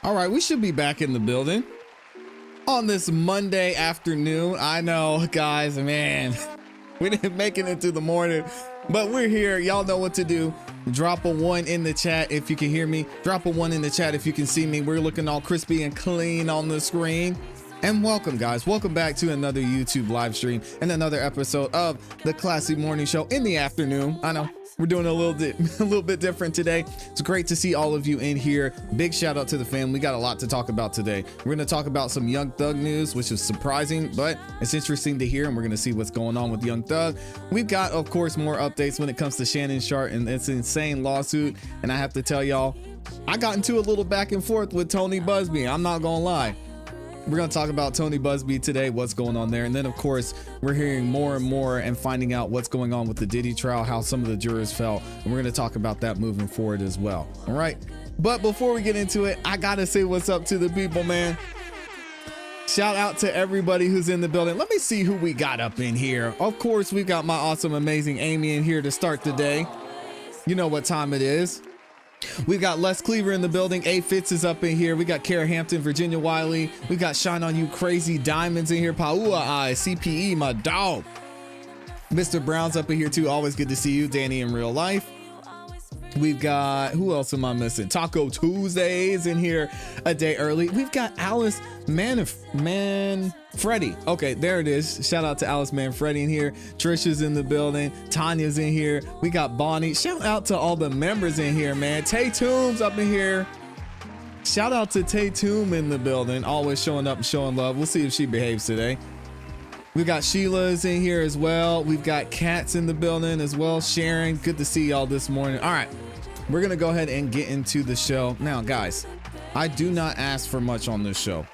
All right, we should be back in the building on this Monday afternoon. I know, guys, man, we didn't make it into the morning, but we're here. Y'all know what to do. Drop a 1 in the chat if you can hear me. Drop a 1 in the chat if you can see me. We're looking all crispy and clean on the screen. And welcome, guys. Welcome back to another YouTube live stream and another episode of the ClassE Morning Show in the afternoon. I know we're doing a little bit different today. It's great to see all of you in here. Big shout out to the fam. We got a lot to talk about today. We're going to talk about some Young Thug news, which is surprising, but it's interesting to hear, and we're going to see what's going on with Young Thug. We've got, of course, more updates when it comes to Shannon Sharpe and its insane lawsuit. And I have to tell y'all, I got into a little back and forth with Tony Busby. I'm not going to lie. We're going to talk about Tony Busby today, what's going on there. And then, of course, we're hearing more and more and finding out what's going on with the Diddy trial, how some of the jurors felt. And we're going to talk about that moving forward as well. All right. But before we get into it, I got to say what's up to the people, man. Shout out to everybody who's in the building. Let me see who we got up in here. Of course, we've got my awesome, amazing Amy in here to start the day. You know what time it is. We've got Les Cleaver in the building. A Fitz is up in here. We got Kara Hampton, Virginia Wiley. We got Shine on You Crazy Diamonds in here. Paua I, CPE, my dog. Mr. Brown's up in here too. Always good to see you, Danny, in real life. We've got, who else am I missing? Taco Tuesdays in here a day early. We've got Alice Manfredi. Okay, there it is. Shout out to Alice Manfredi in here. Trisha's in the building. Tanya's in here. We got Bonnie. Shout out to all the members in here, man. Tay Toombs up in here. Shout out to Tay Toomb in the building. Always showing up and showing love. We'll see if she behaves today. We got Sheila's in here as well. We've got Cats in the building as well. Sharon, good to see y'all this morning. All right, we're gonna go ahead and get into the show. Now, guys, I do not ask for much on this show,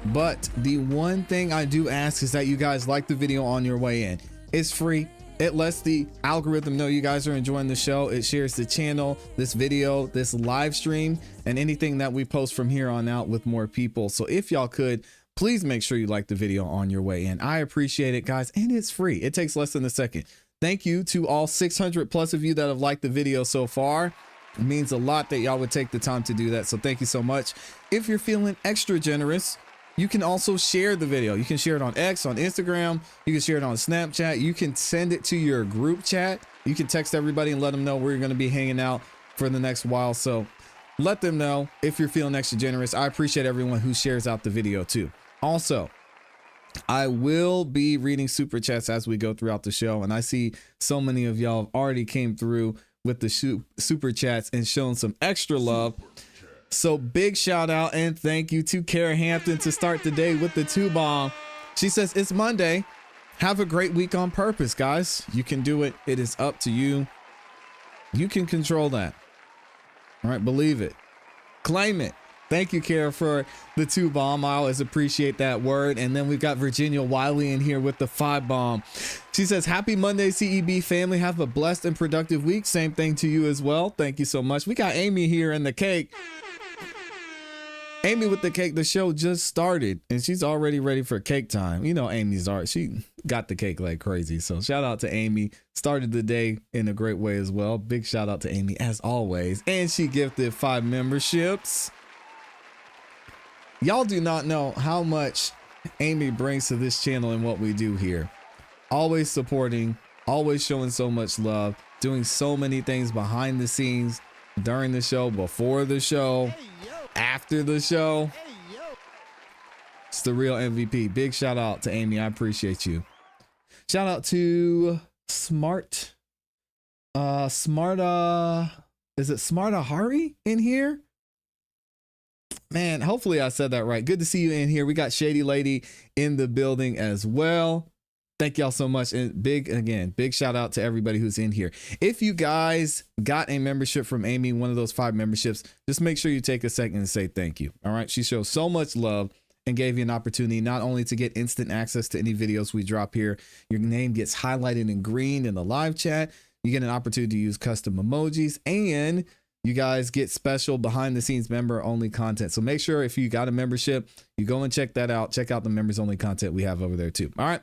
but the one thing I do ask is that you guys like the video on your way in. It's free. It lets the algorithm know you guys are enjoying the show. It shares the channel, this video, this live stream, and anything that we post from here on out with more people. So if y'all could, please make sure you like the video on your way in. I appreciate it, guys, and it's free. It takes less than a second. Thank you to all 600 plus of you that have liked the video so far. It means a lot that y'all would take the time to do that, so thank you so much. If you're feeling extra generous, you can also share the video. You can share it on X, on Instagram. You can share it on Snapchat. You can send it to your group chat. You can text everybody and let them know we're going to be hanging out for the next while. So let them know if you're feeling extra generous. I appreciate everyone who shares out the video too. Also, I will be reading super chats as we go throughout the show, and I see so many of y'all already came through with the super chats and shown some extra love. So big shout out and thank you to Kara Hampton to start the day with the 2-bomb. She says, it's Monday. Have a great week on purpose, guys. You can do it. It is up to you. You can control that. All right, believe it. Claim it. Thank you, Kara, for the 2-bomb. I always appreciate that word. And then we've got Virginia Wiley in here with the 5-bomb. She says, happy Monday, CEB family. Have a blessed and productive week. Same thing to you as well. Thank you so much. We got Amy here in the cake. Amy with the cake. The show just started and she's already ready for cake time. You know, Amy's art. She got the cake like crazy. So shout out to Amy. Started the day in a great way as well. Big shout out to Amy as always. And she gifted 5 memberships. Y'all do not know how much Amy brings to this channel and what we do here. Always supporting, always showing so much love, doing so many things behind the scenes, during the show, before the show, after the show. It's the real MVP. Big shout out to Amy. I appreciate you. Shout out to Smarta, is it Smarta Hari in here? Man, hopefully I said that right. Good to see you in here. We got Shady Lady in the building as well. Thank y'all so much. And big shout out to everybody who's in here. If you guys got a membership from Amy, one of those 5 memberships, just make sure you take a second and say thank you. All right. She shows so much love and gave you an opportunity not only to get instant access to any videos we drop here, your name gets highlighted in green in the live chat. You get an opportunity to use custom emojis, and you guys get special behind the scenes member only content. So make sure if you got a membership, you go and check that out. Check out the members only content we have over there too. All right.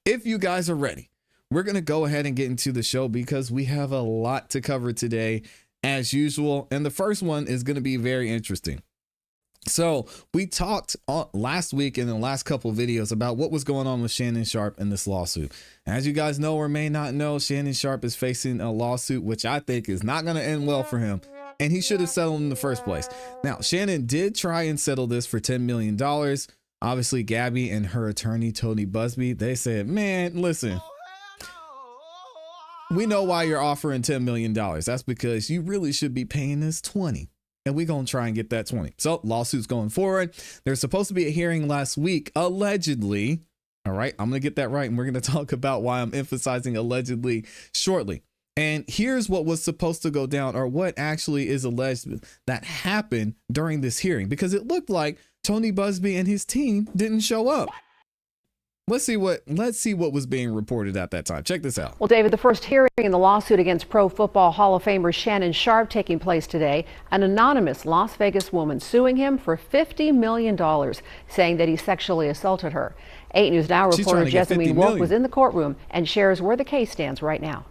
If you guys are ready, we're going to go ahead and get into the show because we have a lot to cover today as usual. And the first one is going to be very interesting. So we talked last week in the last couple of videos about what was going on with Shannon Sharpe in this lawsuit. As you guys know or may not know, Shannon Sharpe is facing a lawsuit, which I think is not going to end well for him. And he should have settled in the first place. Now, Shannon did try and settle this for $10 million. Obviously, Gabby and her attorney, Tony Busby, they said, man, listen, we know why you're offering $10 million. That's because you really should be paying us 20. And we're going to try and get that 20. So lawsuits going forward. There's supposed to be a hearing last week, allegedly. All right, I'm going to get that right. And we're going to talk about why I'm emphasizing allegedly shortly. And here's what was supposed to go down, or what actually is alleged that happened during this hearing, because it looked like Tony Busby and his team didn't show up. Let's see what was being reported at that time. Check this out. Well, David, the first hearing in the lawsuit against Pro Football Hall of Famer Shannon Sharpe taking place today. An anonymous Las Vegas woman suing him for $50 million, saying that he sexually assaulted her. 8 News Now reporter Jessamine Wolf was in the courtroom and shares where the case stands right now.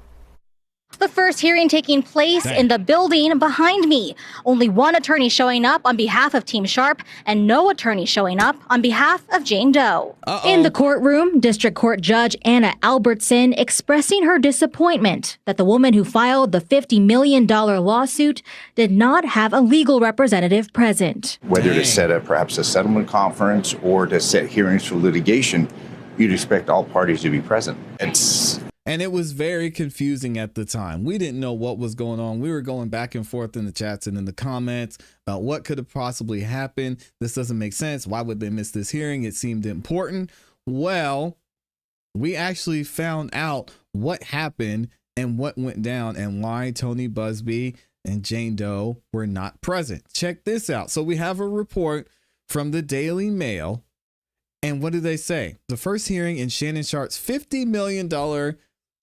The first hearing taking place in the building behind me. Only one attorney showing up on behalf of Team Sharpe and no attorney showing up on behalf of Jane Doe. In the courtroom, District Court Judge Anna Albertson expressing her disappointment that the woman who filed the $50 million lawsuit did not have a legal representative present. Whether to set up perhaps a settlement conference or to set hearings for litigation, you'd expect all parties to be present. And it was very confusing at the time. We didn't know what was going on. We were going back and forth in the chats and in the comments about what could have possibly happened. This doesn't make sense. Why would they miss this hearing? It seemed important. Well, we actually found out what happened and what went down and why Tony Busby and Jane Doe were not present. Check this out. So we have a report from the Daily Mail. And what do they say? The first hearing in Shannon Sharpe's $50 million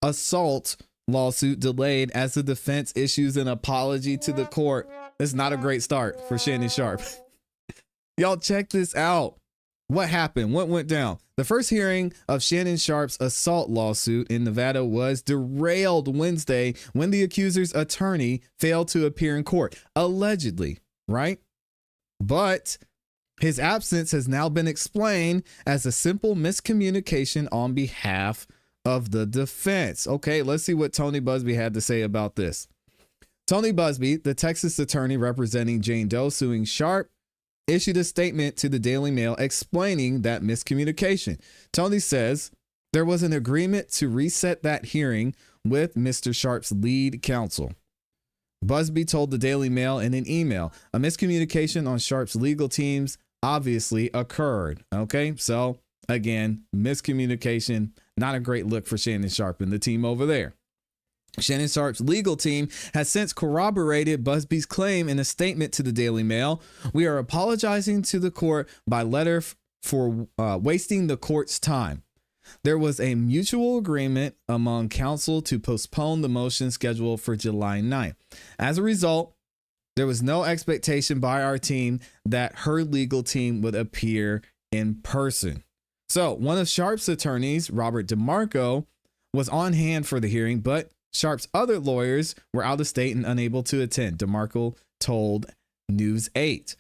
assault lawsuit delayed as the defense issues an apology to the court. It's not a great start for Shannon Sharpe. Y'all check this out. What happened? What went down? The first hearing of Shannon Sharpe's assault lawsuit in Nevada was derailed Wednesday when the accuser's attorney failed to appear in court, allegedly, right? But his absence has now been explained as a simple miscommunication on behalf of the defense. Okay, let's see what Tony Busby had to say about this. Tony Busby, the Texas attorney representing Jane Doe suing Sharpe, issued a statement to the Daily Mail explaining that miscommunication. Tony says there was an agreement to reset that hearing with Mr. Sharpe's lead counsel. Busby told the Daily Mail in an email, a miscommunication on Sharpe's legal teams obviously occurred. Okay, so again, miscommunication, not a great look for Shannon Sharpe and the team over there. Shannon Sharpe's legal team has since corroborated Busby's claim in a statement to the Daily Mail. We are apologizing to the court by letter for wasting the court's time. There was a mutual agreement among counsel to postpone the motion scheduled for July 9th. As a result, there was no expectation by our team that her legal team would appear in person. So one of Sharpe's attorneys, Robert DeMarco, was on hand for the hearing, but Sharpe's other lawyers were out of state and unable to attend, DeMarco told News 8.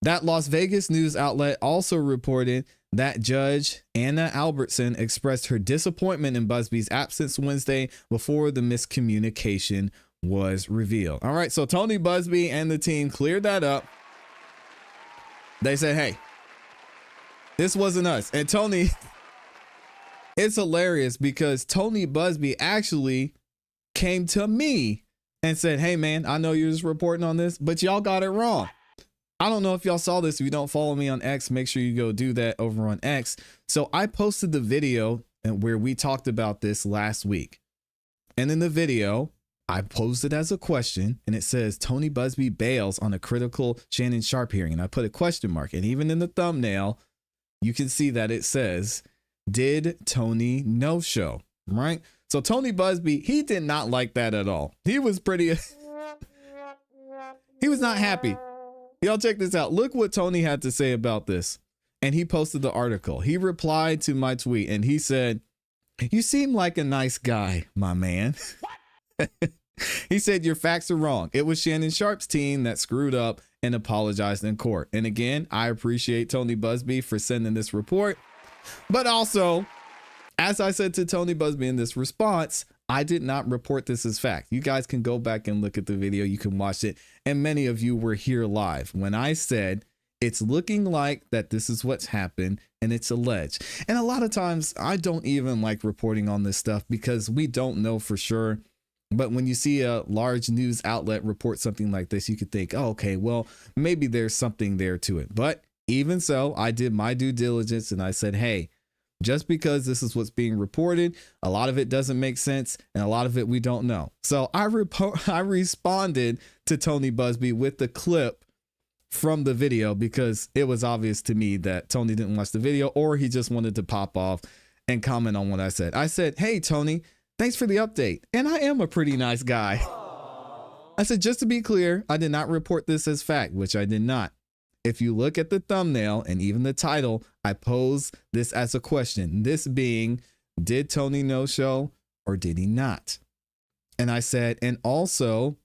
That Las Vegas news outlet also reported that Judge Anna Albertson expressed her disappointment in Busby's absence Wednesday before the miscommunication was revealed. All right, so Tony Busby and the team cleared that up. They said, hey, this wasn't us. And Tony, it's hilarious because Tony Busby actually came to me and said, hey, man, I know you're just reporting on this, but y'all got it wrong. I don't know if y'all saw this. If you don't follow me on X, make sure you go do that over on X. So I posted the video where we talked about this last week. And in the video, I posed it as a question, and it says Tony Busby bails on a critical Shannon Sharpe hearing. And I put a question mark. And even in the thumbnail, you can see that it says, did Tony no show? Right? So Tony Busby, he did not like that at all. He was he was not happy. Y'all check this out. Look what Tony had to say about this. And he posted the article. He replied to my tweet and he said, you seem like a nice guy, my man. He said, your facts are wrong. It was Shannon Sharpe's team that screwed up and apologized in court. And again, I appreciate Tony Busby for sending this report. But also, as I said to Tony Busby in this response, I did not report this as fact. You guys can go back and look at the video. You can watch it. And many of you were here live when I said it's looking like that this is what's happened and it's alleged. And a lot of times I don't even like reporting on this stuff because we don't know for sure. But when you see a large news outlet report something like this, you could think, oh, okay, well, maybe there's something there to it. But even so, I did my due diligence and I said, hey, just because this is what's being reported, a lot of it doesn't make sense and a lot of it we don't know. So I responded to Tony Busby with the clip from the video because it was obvious to me that Tony didn't watch the video or he just wanted to pop off and comment on what I said. I said, hey, Tony, thanks for the update. And I am a pretty nice guy. I said, just to be clear, I did not report this as fact, which I did not. If you look at the thumbnail and even the title, I pose this as a question. This being, did Tony no show or did he not? And I said, and also,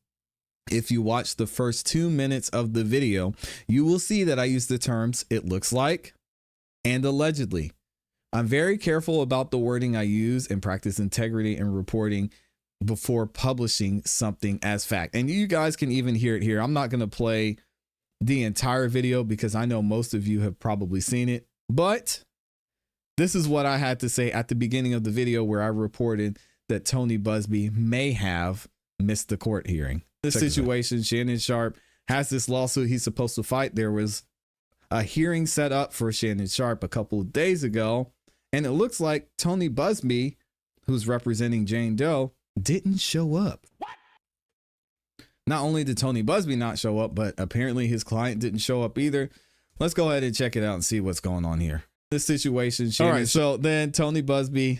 if you watch the first 2 minutes of the video, you will see that I use the terms it looks like and allegedly. I'm very careful about the wording I use and practice integrity in reporting before publishing something as fact. And you guys can even hear it here. I'm not going to play the entire video because I know most of you have probably seen it, but this is what I had to say at the beginning of the video where I reported that Tony Busby may have missed the court hearing. This situation, Shannon Sharpe has this lawsuit he's supposed to fight. There was a hearing set up for Shannon Sharpe a couple of days ago, and it looks like Tony Busby, who's representing Jane Doe, didn't show up. What? Not only did Tony Busby not show up, but apparently his client didn't show up either. Let's go ahead and check it out and see what's going on here. This situation, Shannon. All right, so then Tony Busby,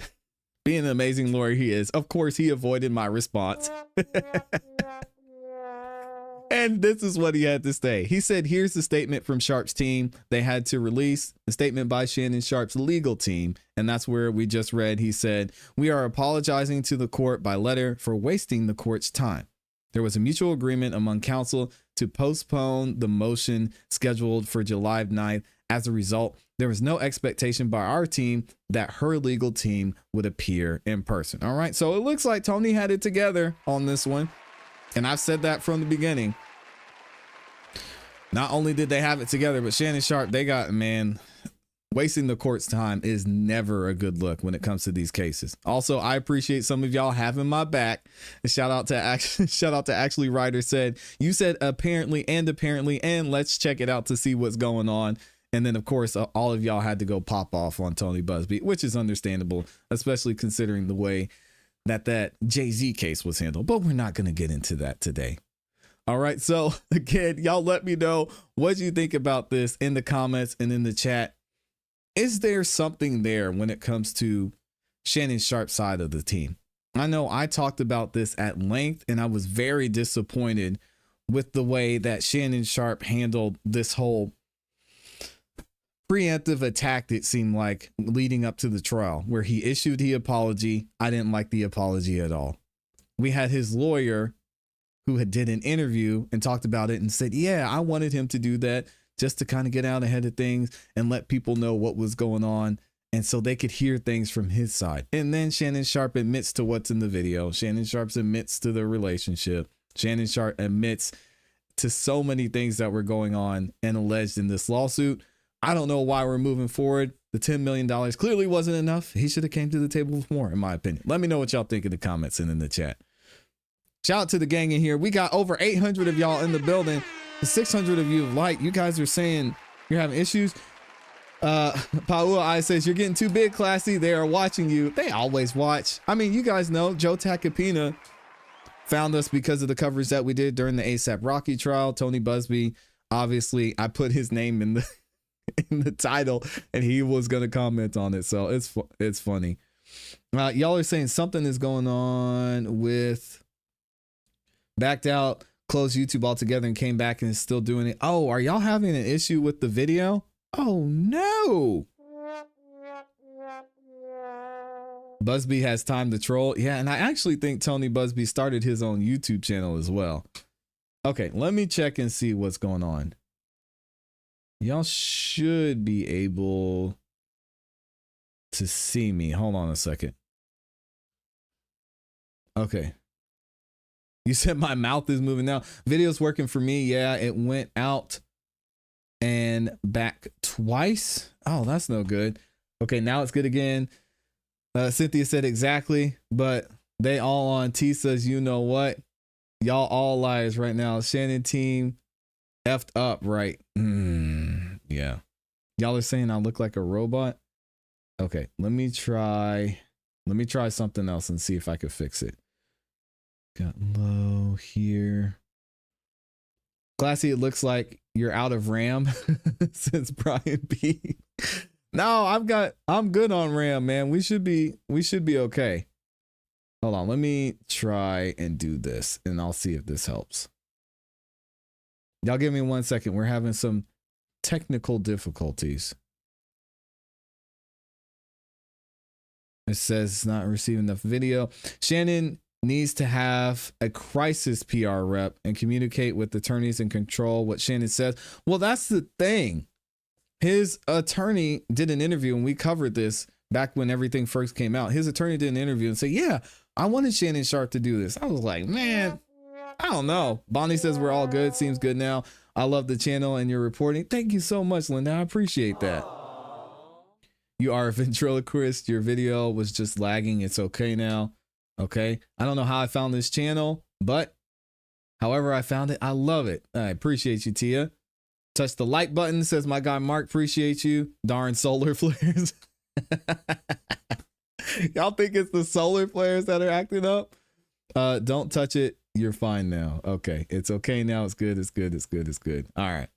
being an amazing lawyer he is, of course, he avoided my response. And this is what he had to say. He said, here's the statement from Sharpe's team. They had to release a statement by Shannon Sharpe's legal team. And that's where we just read. He said, we are apologizing to the court by letter for wasting the court's time. There was a mutual agreement among counsel to postpone the motion scheduled for July 9th. As a result, there was no expectation by our team that her legal team would appear in person. All right. So it looks like Tony had it together on this one. And I've said that from the beginning. Not only did they have it together, but Shannon Sharpe, they got, man, wasting the court's time is never a good look when it comes to these cases. Also, I appreciate some of y'all having my back. And shout out to Actually Ryder said, you said apparently, and let's check it out to see what's going on. And then, of course, all of y'all had to go pop off on Tony Busby, which is understandable, especially considering the way that Jay-Z case was handled. But we're not going to get into that today. All right. So again, y'all let me know what you think about this in the comments and in the chat. Is there something there when it comes to Shannon Sharpe's side of the team? I know I talked about this at length and I was very disappointed with the way that Shannon Sharpe handled this whole preemptive attack, it seemed like, leading up to the trial, where he issued the apology. I didn't like the apology at all. We had his lawyer who did an interview and talked about it and said, yeah, I wanted him to do that just to kind of get out ahead of things and let people know what was going on. And so they could hear things from his side. And then Shannon Sharpe admits to what's in the video. Shannon Sharpe admits to the relationship. Shannon Sharpe admits to so many things that were going on and alleged in this lawsuit. I don't know why we're moving forward. The $10 million clearly wasn't enough. He should have came to the table with more, in my opinion. Let me know what y'all think in the comments and in the chat. Shout out to the gang in here. We got over 800 of y'all in the building. 600 of you have liked. You guys are saying you're having issues. Paul I says, you're getting too big, ClassE. They are watching you. They always watch. I mean, you guys know Joe Tacopina found us because of the coverage that we did during the ASAP Rocky trial. Tony Busby, obviously, I put his name in the title and he was going to comment on it. So it's funny. Y'all are saying something is going on with backed out, closed YouTube altogether and came back and is still doing it. Oh, are y'all having an issue with the video? Oh no. Busby has time to troll. Yeah, and I actually think Tony Busby started his own YouTube channel as well. Okay, let me check and see what's going on. Y'all should be able to see me. Hold on a second. Okay. You said my mouth is moving now. Video's working for me. Yeah, it went out and back twice. Oh, that's no good. Okay, now it's good again. Cynthia said exactly, but they all on T says, you know what? Y'all all liars right now. Shannon team effed up, right? Yeah. Y'all are saying I look like a robot. Okay, let me try something else and see if I could fix it. Got low here. ClassE, it looks like you're out of RAM since Brian B. No, I'm good on RAM, man. We should be okay. Hold on, let me try and do this and I'll see if this helps. Y'all give me 1 second. We're having some technical difficulties. It says it's not receiving enough video. Shannon needs to have a crisis PR rep and communicate with attorneys and control what Shannon says. Well, that's the thing. His attorney did an interview and we covered this back when everything first came out. His attorney did an interview and said, yeah, I wanted Shannon Sharpe to do this. I was like, man, I don't know. Bonnie says we're all good. Seems good now. I love the channel and your reporting. Thank you so much, Linda. I appreciate that. You are a ventriloquist. Your video was just lagging. It's okay now. Okay. I don't know how I found this channel, but however I found it, I love it. I appreciate you, Tia. Touch the like button, says my guy Mark. Appreciate you. Darn solar flares. Y'all think it's the solar flares that are acting up? Don't touch it. You're fine now. Okay. It's okay now. It's good. It's good. It's good. It's good. All right.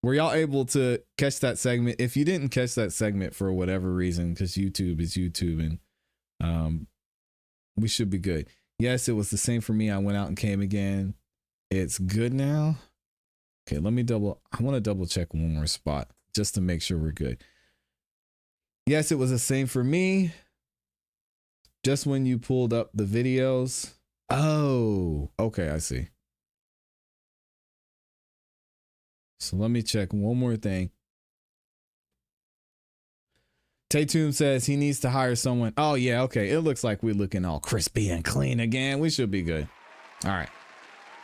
Were y'all able to catch that segment? If you didn't catch that segment for whatever reason, because YouTube is YouTube and we should be good. Yes, it was the same for me. I went out and came again. It's good now. Okay, I want to double check one more spot just to make sure we're good. Yes, it was the same for me. Just when you pulled up the videos. Oh, okay, I see. So let me check one more thing. Tatum says he needs to hire someone. Oh, yeah, okay. It looks like we're looking all crispy and clean again. We should be good. All right.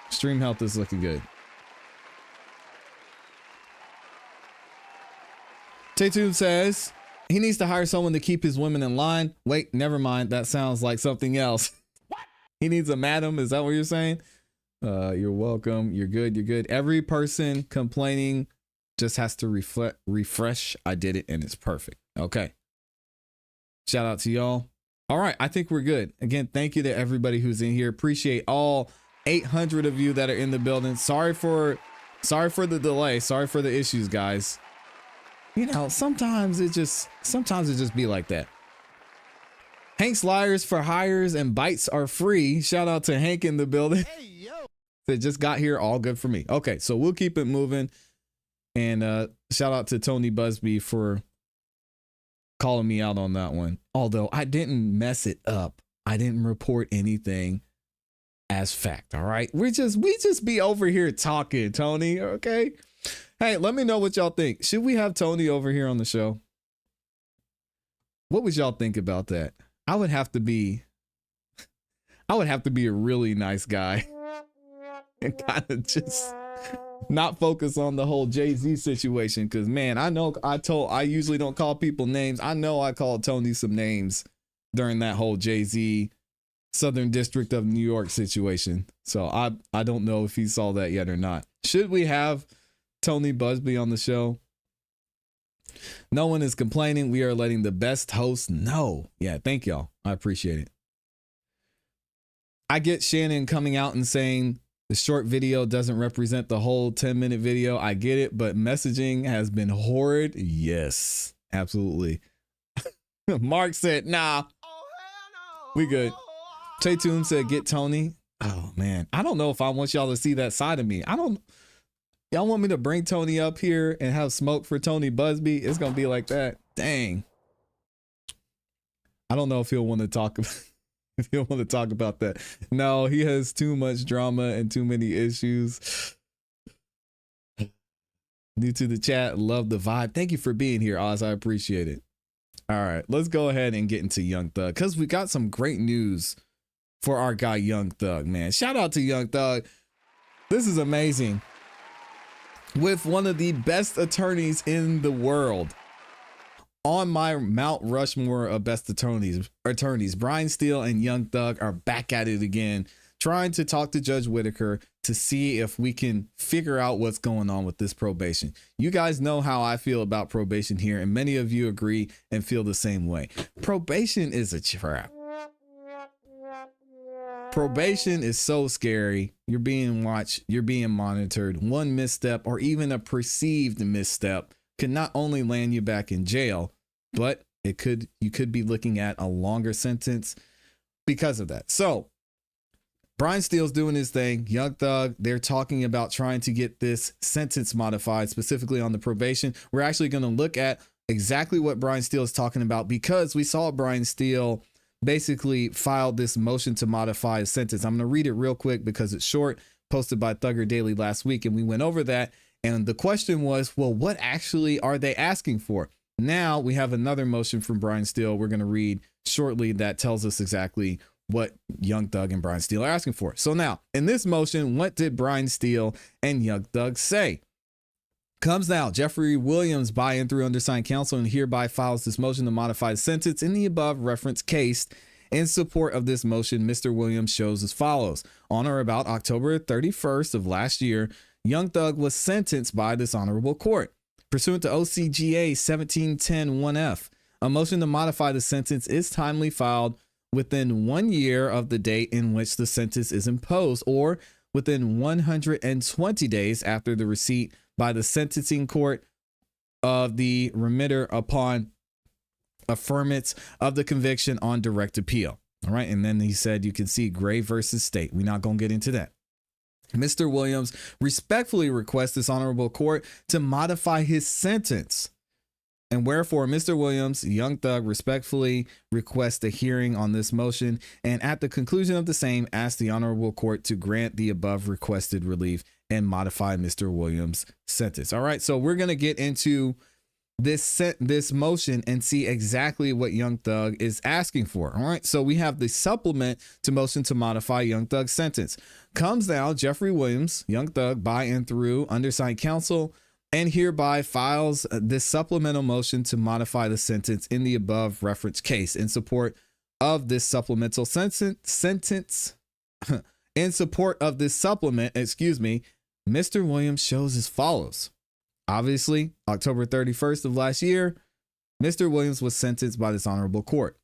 Stream health is looking good. Tatum says he needs to hire someone to keep his women in line. Wait, never mind. That sounds like something else. What? He needs a madam. Is that what you're saying? You're welcome. You're good. You're good. Every person complaining just has to refresh. I did it and it's perfect. Okay. Shout out to y'all. All right. I think we're good. Again, thank you to everybody who's in here. Appreciate all 800 of you that are in the building. Sorry for the delay. Sorry for the issues, guys. You know, sometimes it just be like that. Hank's liars for hires and bites are free. Shout out to Hank in the building. Hey, yo. They just got here. All good for me. Okay, so we'll keep it moving. And shout out to Tony Busby for calling me out on that one. Although I didn't mess it up. I didn't report anything as fact. All right. We just be over here talking, Tony. Okay. Hey, let me know what y'all think. Should we have Tony over here on the show? What would y'all think about that? I would have to be a really nice guy and kind of just not focus on the whole Jay-Z situation. Cause man, I usually don't call people names. I know I called Tony some names during that whole Jay-Z Southern District of New York situation. So I don't know if he saw that yet or not. Should we have Tony Busby on the show? No one is complaining. We are letting the best host know. Yeah, thank y'all. I appreciate it. I get Shannon coming out and saying the short video doesn't represent the whole 10-minute video. I get it, but messaging has been horrid. Yes, absolutely. Mark said, nah, we good. Tatum said, get Tony. Oh man, I don't know if I want y'all to see that side of me. Y'all want me to bring Tony up here and have smoke for Tony Busby? It's going to be like that. Dang. I don't know if he'll want to talk about if he'll want to talk about that. No, he has too much drama and too many issues. New to the chat, love the vibe. Thank you for being here, Oz. I appreciate it. All right, let's go ahead and get into Young Thug because we got some great news for our guy Young Thug, man. Shout out to Young Thug. This is amazing. With one of the best attorneys in the world. On my Mount Rushmore of best attorneys, Brian Steele and Young Thug are back at it again, trying to talk to Judge Whitaker to see if we can figure out what's going on with this probation. You guys know how I feel about probation here, and many of you agree and feel the same way. Probation is a trap. Probation is so scary. You're being watched, you're being monitored. One misstep or even a perceived misstep could not only land you back in jail, but you could be looking at a longer sentence because of that. So Brian Steele's doing his thing. Young Thug, they're talking about trying to get this sentence modified, specifically on the probation. We're actually going to look at exactly what Brian Steele is talking about because we saw Brian Steele basically filed this motion to modify his sentence. I'm going to read it real quick because it's short, posted by Thugger Daily last week, and we went over that. And the question was, well, what actually are they asking for? Now we have another motion from Brian Steele we're going to read shortly that tells us exactly what Young Thug and Brian Steele are asking for. So now, in this motion, what did Brian Steele and Young Thug say? Comes now, Jeffrey Williams, by and through undersigned counsel, and hereby files this motion to modify the sentence in the above referenced case. In support of this motion, Mr. Williams shows as follows. On or about October 31st of last year, Young Thug was sentenced by this honorable court. Pursuant to OCGA 1710-1F, a motion to modify the sentence is timely filed within 1 year of the date in which the sentence is imposed or within 120 days after the receipt by the sentencing court of the remitter upon affirmance of the conviction on direct appeal. All right. And then he said, you can see Gray versus State. We're not going to get into that. Mr. Williams respectfully requests this honorable court to modify his sentence. And wherefore, Mr. Williams, Young Thug, respectfully requests a hearing on this motion, and at the conclusion of the same, ask the honorable court to grant the above requested relief and modify Mr. Williams' sentence. All right, so we're going to get into this motion and see exactly what Young Thug is asking for. All right, so we have the supplement to motion to modify Young Thug's sentence. Comes now, Jeffrey Williams, Young Thug, by and through undersigned counsel, and hereby files this supplemental motion to modify the sentence in the above referenced case. In support of this supplemental sentence, in support of this supplement, Mr. Williams shows as follows. Obviously, October 31st of last year, Mr. Williams was sentenced by this honorable court.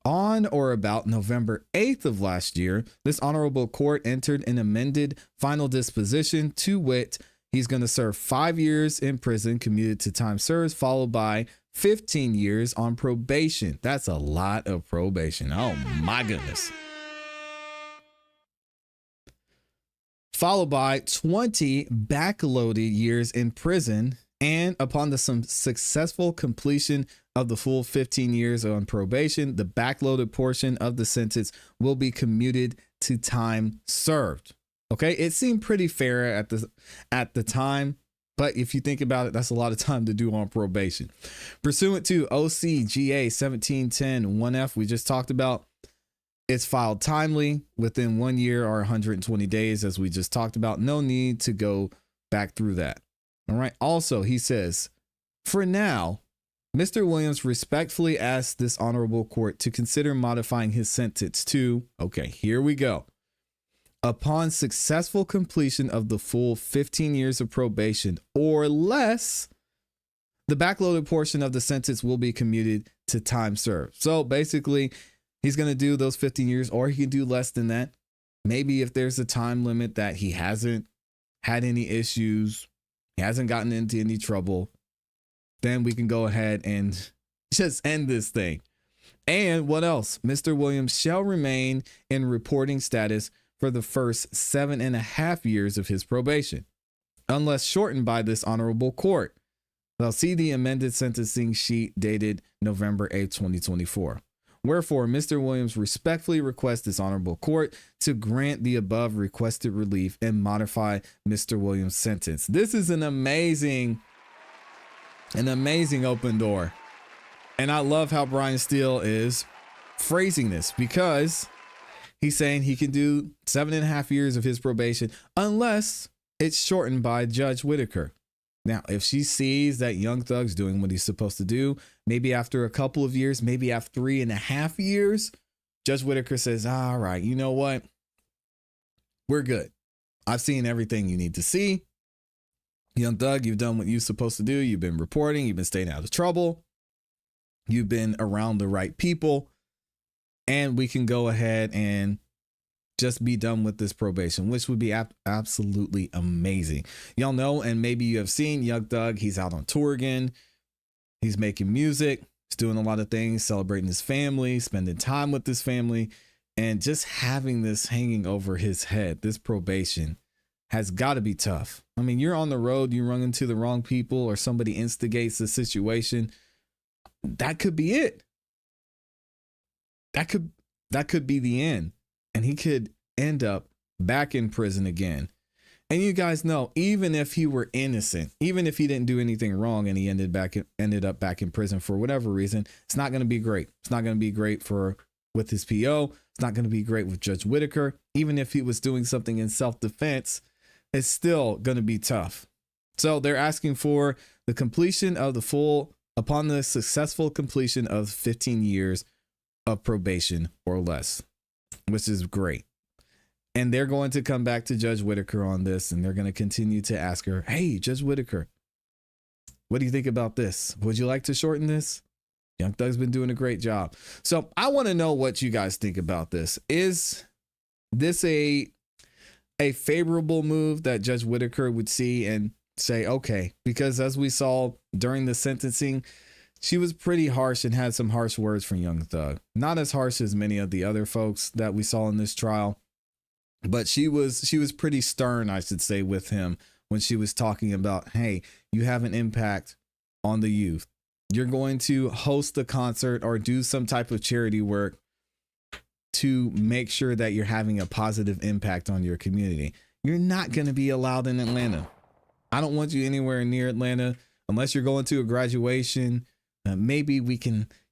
On or about November 8th of last year, this honorable court entered an amended final disposition, to wit, he's going to serve 5 years in prison commuted to time served, followed by 15 years on probation. That's a lot of probation. Oh my goodness. Followed by 20 backloaded years in prison, and upon the successful completion of the full 15 years on probation, the backloaded portion of the sentence will be commuted to time served. Okay, it seemed pretty fair at the time, but if you think about it, that's a lot of time to do on probation. Pursuant to OCGA 1710-1F, we just talked about, it's filed timely within 1 year or 120 days, as we just talked about. No need to go back through that. All right. Also, he says, for now, Mr. Williams respectfully asks this honorable court to consider modifying his sentence to, okay, here we go. Upon successful completion of the full 15 years of probation or less, the backloaded portion of the sentence will be commuted to time served. So basically, he's going to do those 15 years, or he can do less than that. Maybe if there's a time limit that he hasn't had any issues, he hasn't gotten into any trouble, then we can go ahead and just end this thing. And what else? Mr. Williams shall remain in reporting status for the first 7.5 years of his probation, unless shortened by this honorable court. They'll see the amended sentencing sheet dated November 8, 2024. Wherefore, Mr. Williams respectfully requests this honorable court to grant the above requested relief and modify Mr. Williams' sentence. This is an amazing open door. And I love how Brian Steele is phrasing this, because he's saying he can do 7.5 years of his probation unless it's shortened by Judge Whitaker. Now, if she sees that Young Thug's doing what he's supposed to do, maybe after a couple of years, maybe after 3.5 years, Judge Whitaker says, all right, you know what? We're good. I've seen everything you need to see. Young Thug, you've done what you're supposed to do. You've been reporting. You've been staying out of trouble. You've been around the right people. And we can go ahead and just be done with this probation, which would be absolutely amazing. Y'all know, and maybe you have seen Young Thug. He's out on tour again. He's making music. He's doing a lot of things, celebrating his family, spending time with his family, and just having this hanging over his head. This probation has got to be tough. I mean, you're on the road, you run into the wrong people, or somebody instigates the situation. That could be it. That could be the end. And he could end up back in prison again. And you guys know, even if he were innocent, even if he didn't do anything wrong and he ended up back in prison for whatever reason, it's not going to be great. It's not going to be great with his PO. It's not going to be great with Judge Whitaker. Even if he was doing something in self-defense, it's still going to be tough. So they're asking for the completion of upon the successful completion of 15 years of probation or less, which is great. And they're going to come back to Judge Whitaker on this, and they're going to continue to ask her, hey, Judge Whitaker, what do you think about this? Would you like to shorten this? Young Thug's been doing a great job. So I want to know what you guys think about this. Is this a favorable move that Judge Whitaker would see and say, okay, because as we saw during the sentencing, she was pretty harsh and had some harsh words from Young Thug. Not as harsh as many of the other folks that we saw in this trial, but she was pretty stern, I should say, with him when she was talking about, hey, you have an impact on the youth. You're going to host a concert or do some type of charity work to make sure that you're having a positive impact on your community. You're not going to be allowed in Atlanta. I don't want you anywhere near Atlanta unless you're going to a graduation. Maybe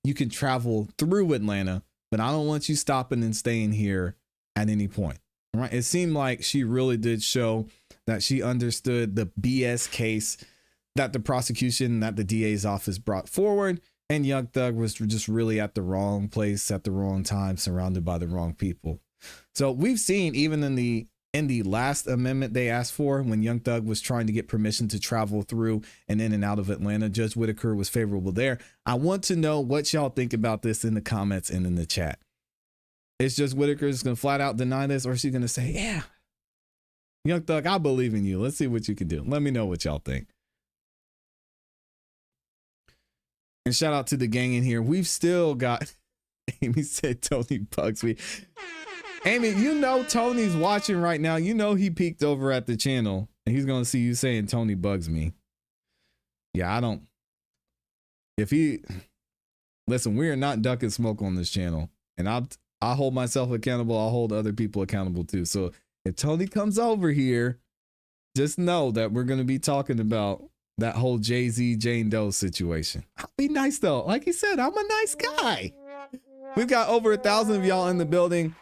you can travel through Atlanta, but I don't want you stopping and staying here at any point. Right? It seemed like she really did show that she understood the BS case that the prosecution, that the DA's office brought forward, and Young Thug was just really at the wrong place at the wrong time, surrounded by the wrong people. So we've seen even in the last amendment they asked for, when Young Thug was trying to get permission to travel through and in and out of Atlanta, Judge Whitaker was favorable there. I want to know what y'all think about this in the comments and in the chat. Is Judge Whitaker just going to flat out deny this, or is she going to say, yeah, Young Thug, I believe in you. Let's see what you can do. Let me know what y'all think. And shout out to the gang in here. We've still got, Amy said Tony bugs me. Amy, you know Tony's watching right now. You know he peeked over at the channel and he's going to see you saying Tony bugs me. Yeah, listen, we are not ducking smoke on this channel. And I hold myself accountable. I'll hold other people accountable too. So if Tony comes over here, just know that we're going to be talking about that whole Jay-Z, Jane Doe situation. I'll be nice though. Like he said, I'm a nice guy. We've got over 1,000 of y'all in the building.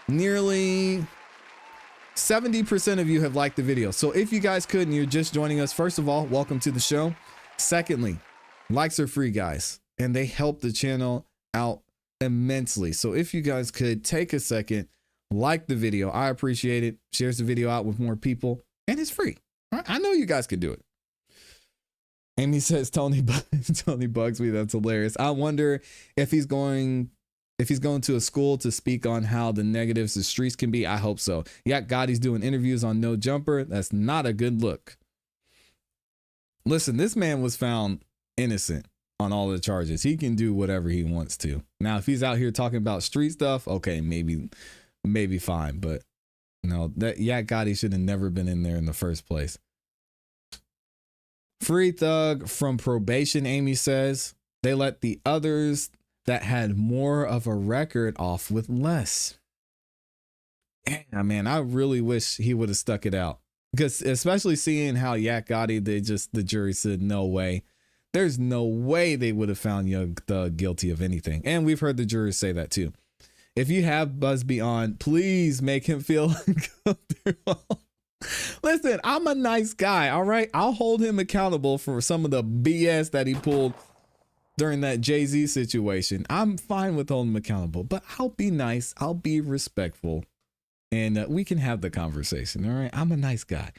Nearly 70% of you have liked the video. So if you guys could and you're just joining us, first of all, welcome to the show. Secondly, likes are free, guys, and they help the channel out immensely. So if you guys could take a second, like the video, I appreciate it. Shares the video out with more people, and it's free. All right? I know you guys could do it. Amy says Tony bugs me. That's hilarious. I wonder if he's going to a school to speak on how the negatives the streets can be. I hope so. Yeah, Gotti's doing interviews on No Jumper. That's not a good look. Listen, this man was found innocent on all the charges. He can do whatever he wants to. Now, if he's out here talking about street stuff, okay, maybe fine. But no, Gotti should have never been in there in the first place. Free Thug from probation, Amy says. They let the others that had more of a record off with less. Yeah, man, I really wish he would have stuck it out, because especially seeing how Yak Gotti, the jury said no way. There's no way they would have found Young Thug guilty of anything. And we've heard the jurors say that too. If you have Busby on, please make him feel comfortable. Listen, I'm a nice guy, all right? I'll hold him accountable for some of the BS that he pulled during that Jay-Z situation. I'm fine with holding him accountable, but I'll be nice. I'll be respectful. And we can have the conversation, all right? I'm a nice guy.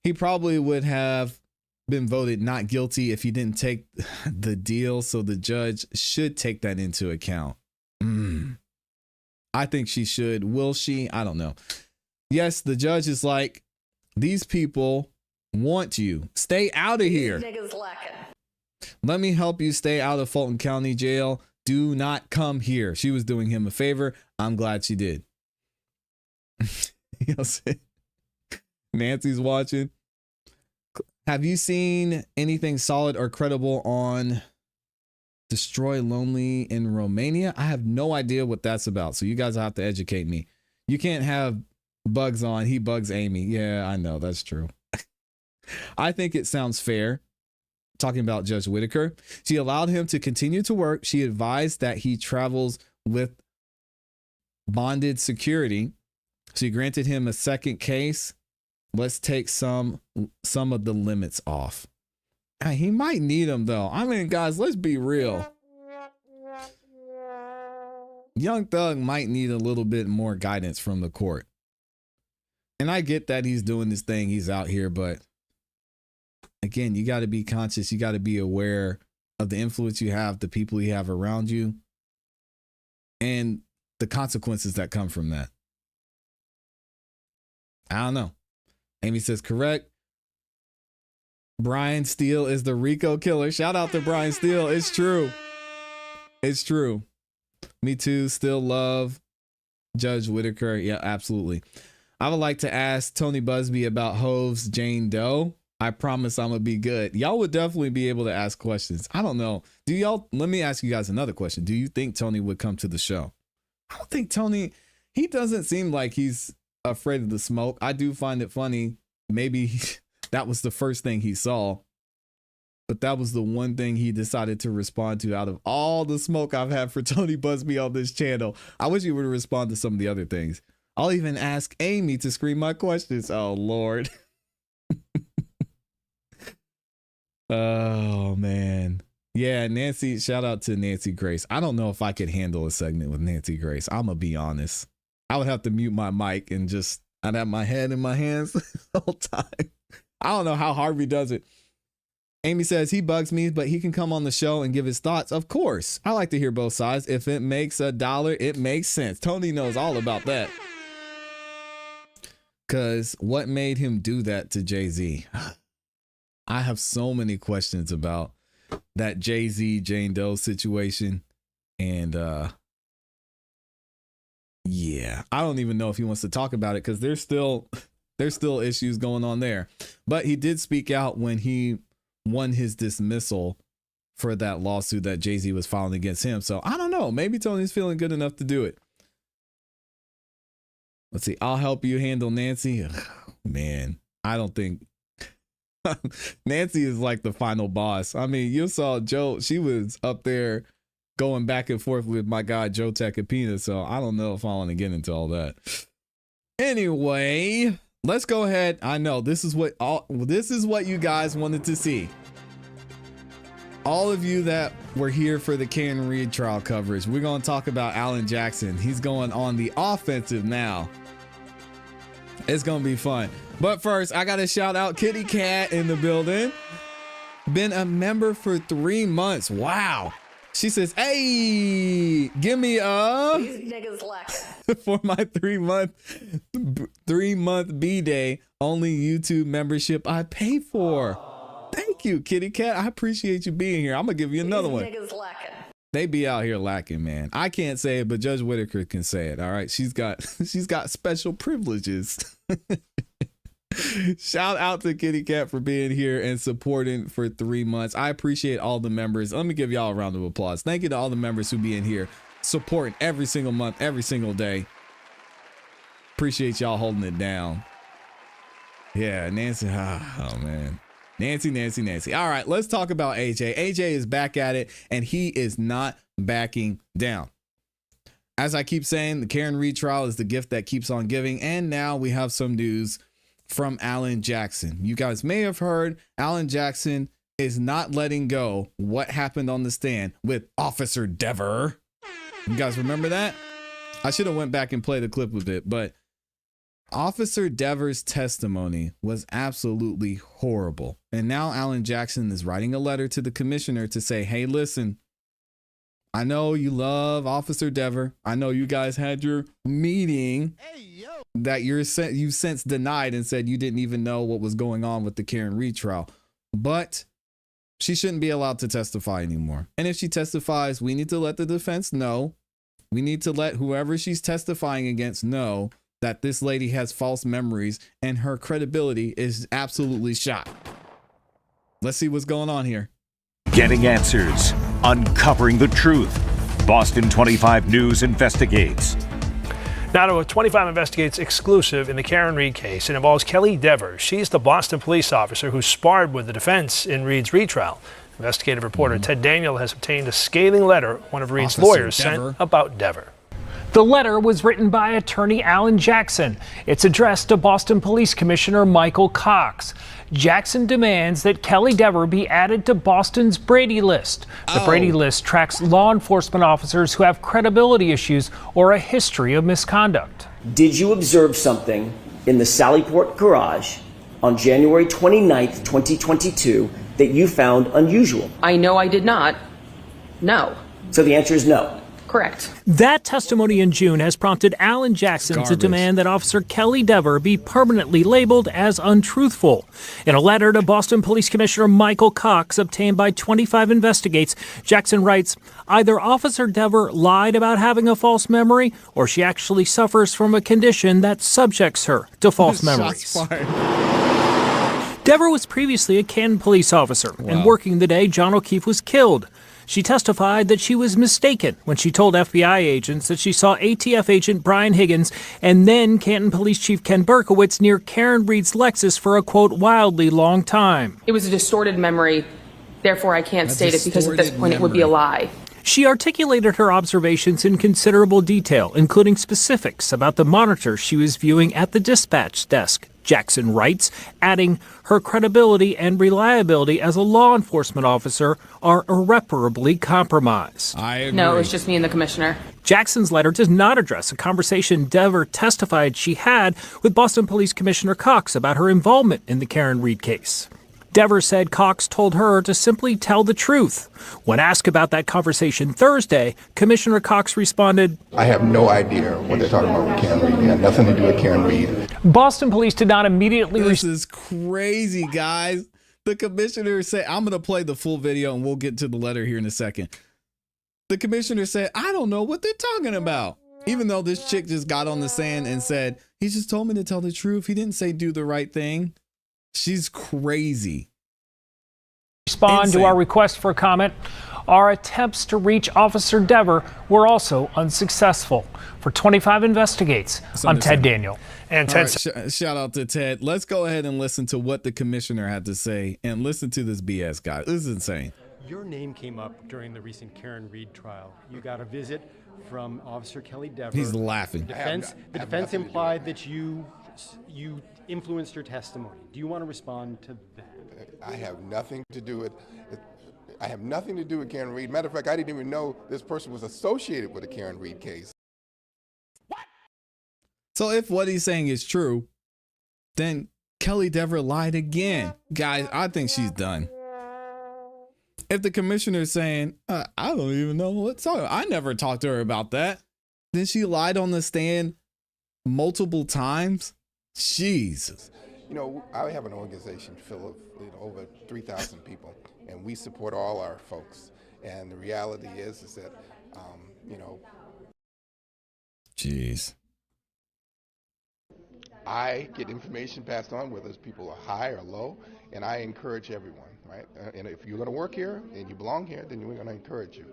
He probably would have been voted not guilty if he didn't take the deal, so the judge should take that into account. I think she should. Will she? I don't know. Yes, the judge is like, these people want you. Stay out of here. Niggas lacking. Let me help you stay out of Fulton County Jail. Do not come here. She was doing him a favor. I'm glad she did. Nancy's watching. Have you seen anything solid or credible on Destroy Lonely in Romania? I have no idea what that's about, so you guys have to educate me. You can't have Bugs on. He bugs Amy. Yeah, I know. That's true. I think it sounds fair. Talking about Judge Whitaker. She allowed him to continue to work. She advised that he travels with bonded security. She granted him a second case. Let's take some of the limits off. He might need them though. I mean, guys, let's be real. Young Thug might need a little bit more guidance from the court. And I get that he's doing this thing. He's out here, but again, you got to be conscious. You got to be aware of the influence you have, the people you have around you, and the consequences that come from that. I don't know. Amy says, correct. Brian Steele is the Rico killer. Shout out to Brian Steele. It's true. It's true. Me too. Still love Judge Whitaker. Yeah, absolutely. I would like to ask Tony Busby about Hove's Jane Doe. I promise I'm going to be good. Y'all would definitely be able to ask questions. I don't know. Let me ask you guys another question. Do you think Tony would come to the show? I don't think Tony, he doesn't seem like he's afraid of the smoke. I do find it funny. Maybe that was the first thing he saw, but that was the one thing he decided to respond to out of all the smoke I've had for Tony Busby on this channel. I wish he would respond to some of the other things. I'll even ask Amy to screen my questions. Oh, Lord. Oh, man. Yeah, Nancy, shout out to Nancy Grace. I don't know if I could handle a segment with Nancy Grace. I'm going to be honest. I would have to mute my mic and I'd have my head in my hands the whole time. I don't know how Harvey does it. Amy says he bugs me, but he can come on the show and give his thoughts. Of course. I like to hear both sides. If it makes $1, it makes sense. Tony knows all about that. Because what made him do that to Jay-Z? I have so many questions about that Jay-Z Jane Doe situation. And yeah, I don't even know if he wants to talk about it because there's still issues going on there. But he did speak out when he won his dismissal for that lawsuit that Jay-Z was filing against him. So I don't know. Maybe Tony's feeling good enough to do it. Let's see. I'll help you handle Nancy. Man, I don't think Nancy is like the final boss. I mean, you saw Joe. She was up there going back and forth with my guy, Joe Tacopina. So I don't know if I want to get into all that. Anyway, let's go ahead. I know this is what you guys wanted to see. All of you that were here for the Ken Reed trial coverage, we're going to talk about Alan Jackson. He's going on the offensive now. It's going to be fun. But first, I got to shout out Kitty Cat in the building. Been a member for 3 months. Wow. She says, hey, give me These niggas lacking. for my 3-month B-Day, only YouTube membership I pay for. Thank you, Kitty Cat. I appreciate you being here. I'm going to give you another one. These niggas lacking. They be out here lacking, man. I can't say it, but Judge Whitaker can say it. All right. She's got special privileges. Shout out to Kitty Cat for being here and supporting for 3 months. I appreciate all the members. Let me give y'all a round of applause. Thank you to all the members who be in here supporting every single month, every single day. Appreciate y'all holding it down. Yeah, Nancy. Oh man. Nancy. All right, let's talk about AJ. AJ is back at it, and he is not backing down. As I keep saying, the Karen Reed trial is the gift that keeps on giving. And now we have some news from Alan Jackson. You guys may have heard Alan Jackson is not letting go what happened on the stand with Officer Dever. You guys remember that? I should have went back and played a clip of it, but Officer Dever's testimony was absolutely horrible. And now Alan Jackson is writing a letter to the commissioner to say, hey, listen, I know you love Officer Dever. I know you guys had your meeting that you've since denied and said you didn't even know what was going on with the Karen Reed trial. But she shouldn't be allowed to testify anymore. And if she testifies, we need to let the defense know. We need to let whoever she's testifying against know that this lady has false memories and her credibility is absolutely shot. Let's see what's going on here. Getting answers, uncovering the truth. Boston 25 News investigates. Now to a 25 investigates exclusive in the Karen Reed case. It involves Kelly Dever. She's the Boston police officer who sparred with the defense in Reed's retrial. Investigative reporter Ted Daniel has obtained a scathing letter one of Reed's lawyers sent about Dever. The letter was written by attorney Alan Jackson. It's addressed to Boston Police Commissioner Michael Cox. Jackson demands that Kelly Dever be added to Boston's Brady list. The Brady list tracks law enforcement officers who have credibility issues or a history of misconduct. Did you observe something in the Sallyport garage on January 29th, 2022 that you found unusual? I know I did not. No. So the answer is no. Correct. That testimony in June has prompted Alan Jackson to demand that Officer Kelly Dever be permanently labeled as untruthful. In a letter to Boston Police Commissioner Michael Cox obtained by 25 Investigates, Jackson writes, either Officer Dever lied about having a false memory or she actually suffers from a condition that subjects her to false memories. Dever was previously a Canton police officer, and working the day John O'Keefe was killed. She testified that she was mistaken when she told FBI agents that she saw ATF agent Brian Higgins and then Canton Police Chief Ken Berkowitz near Karen Reed's Lexus for a, quote, wildly long time. It was a distorted memory. Therefore, I can't state it because at this point it would be a lie. She articulated her observations in considerable detail, including specifics about the monitor she was viewing at the dispatch desk. Jackson writes, adding, her credibility and reliability as a law enforcement officer are irreparably compromised. I agree. No, it was just me and the commissioner. Jackson's letter does not address a conversation Dever testified she had with Boston Police Commissioner Cox about her involvement in the Karen Reed case. Dever said Cox told her to simply tell the truth. When asked about that conversation Thursday, Commissioner Cox responded, I have no idea what they're talking about with Karen Reed. It had nothing to do with Karen Reed. Boston police did not immediately... This is crazy, guys. The commissioner said, I'm going to play the full video and we'll get to the letter here in a second. The commissioner said, I don't know what they're talking about. Even though this chick just got on the stand and said, he just told me to tell the truth. He didn't say do the right thing. She's crazy. Respond to our request for comment. Our attempts to reach Officer Dever were also unsuccessful. For 25 Investigates, I'm Ted Daniel. And Ted, shout out to Ted. Let's go ahead and listen to what the commissioner had to say and listen to this BS guy. This is insane. Your name came up during the recent Karen Reed trial. You got a visit from Officer Kelly Dever. He's laughing. The defense implied that you influenced her testimony. Do you want to respond to that? I have nothing to do with Karen Reed. Matter of fact, I didn't even know this person was associated with the Karen Reed case. What? So if what he's saying is true, then Kelly Dever lied again. Guys, I think she's done. If the commissioner's saying, I don't even know what's talking, I never talked to her about that, then she lied on the stand multiple times. Jesus. You know, I have an organization full of over 3,000 people, and we support all our folks. And the reality is that, Jeez. I get information passed on, whether people are high or low, and I encourage everyone, right? And if you're going to work here and you belong here, then we're going to encourage you.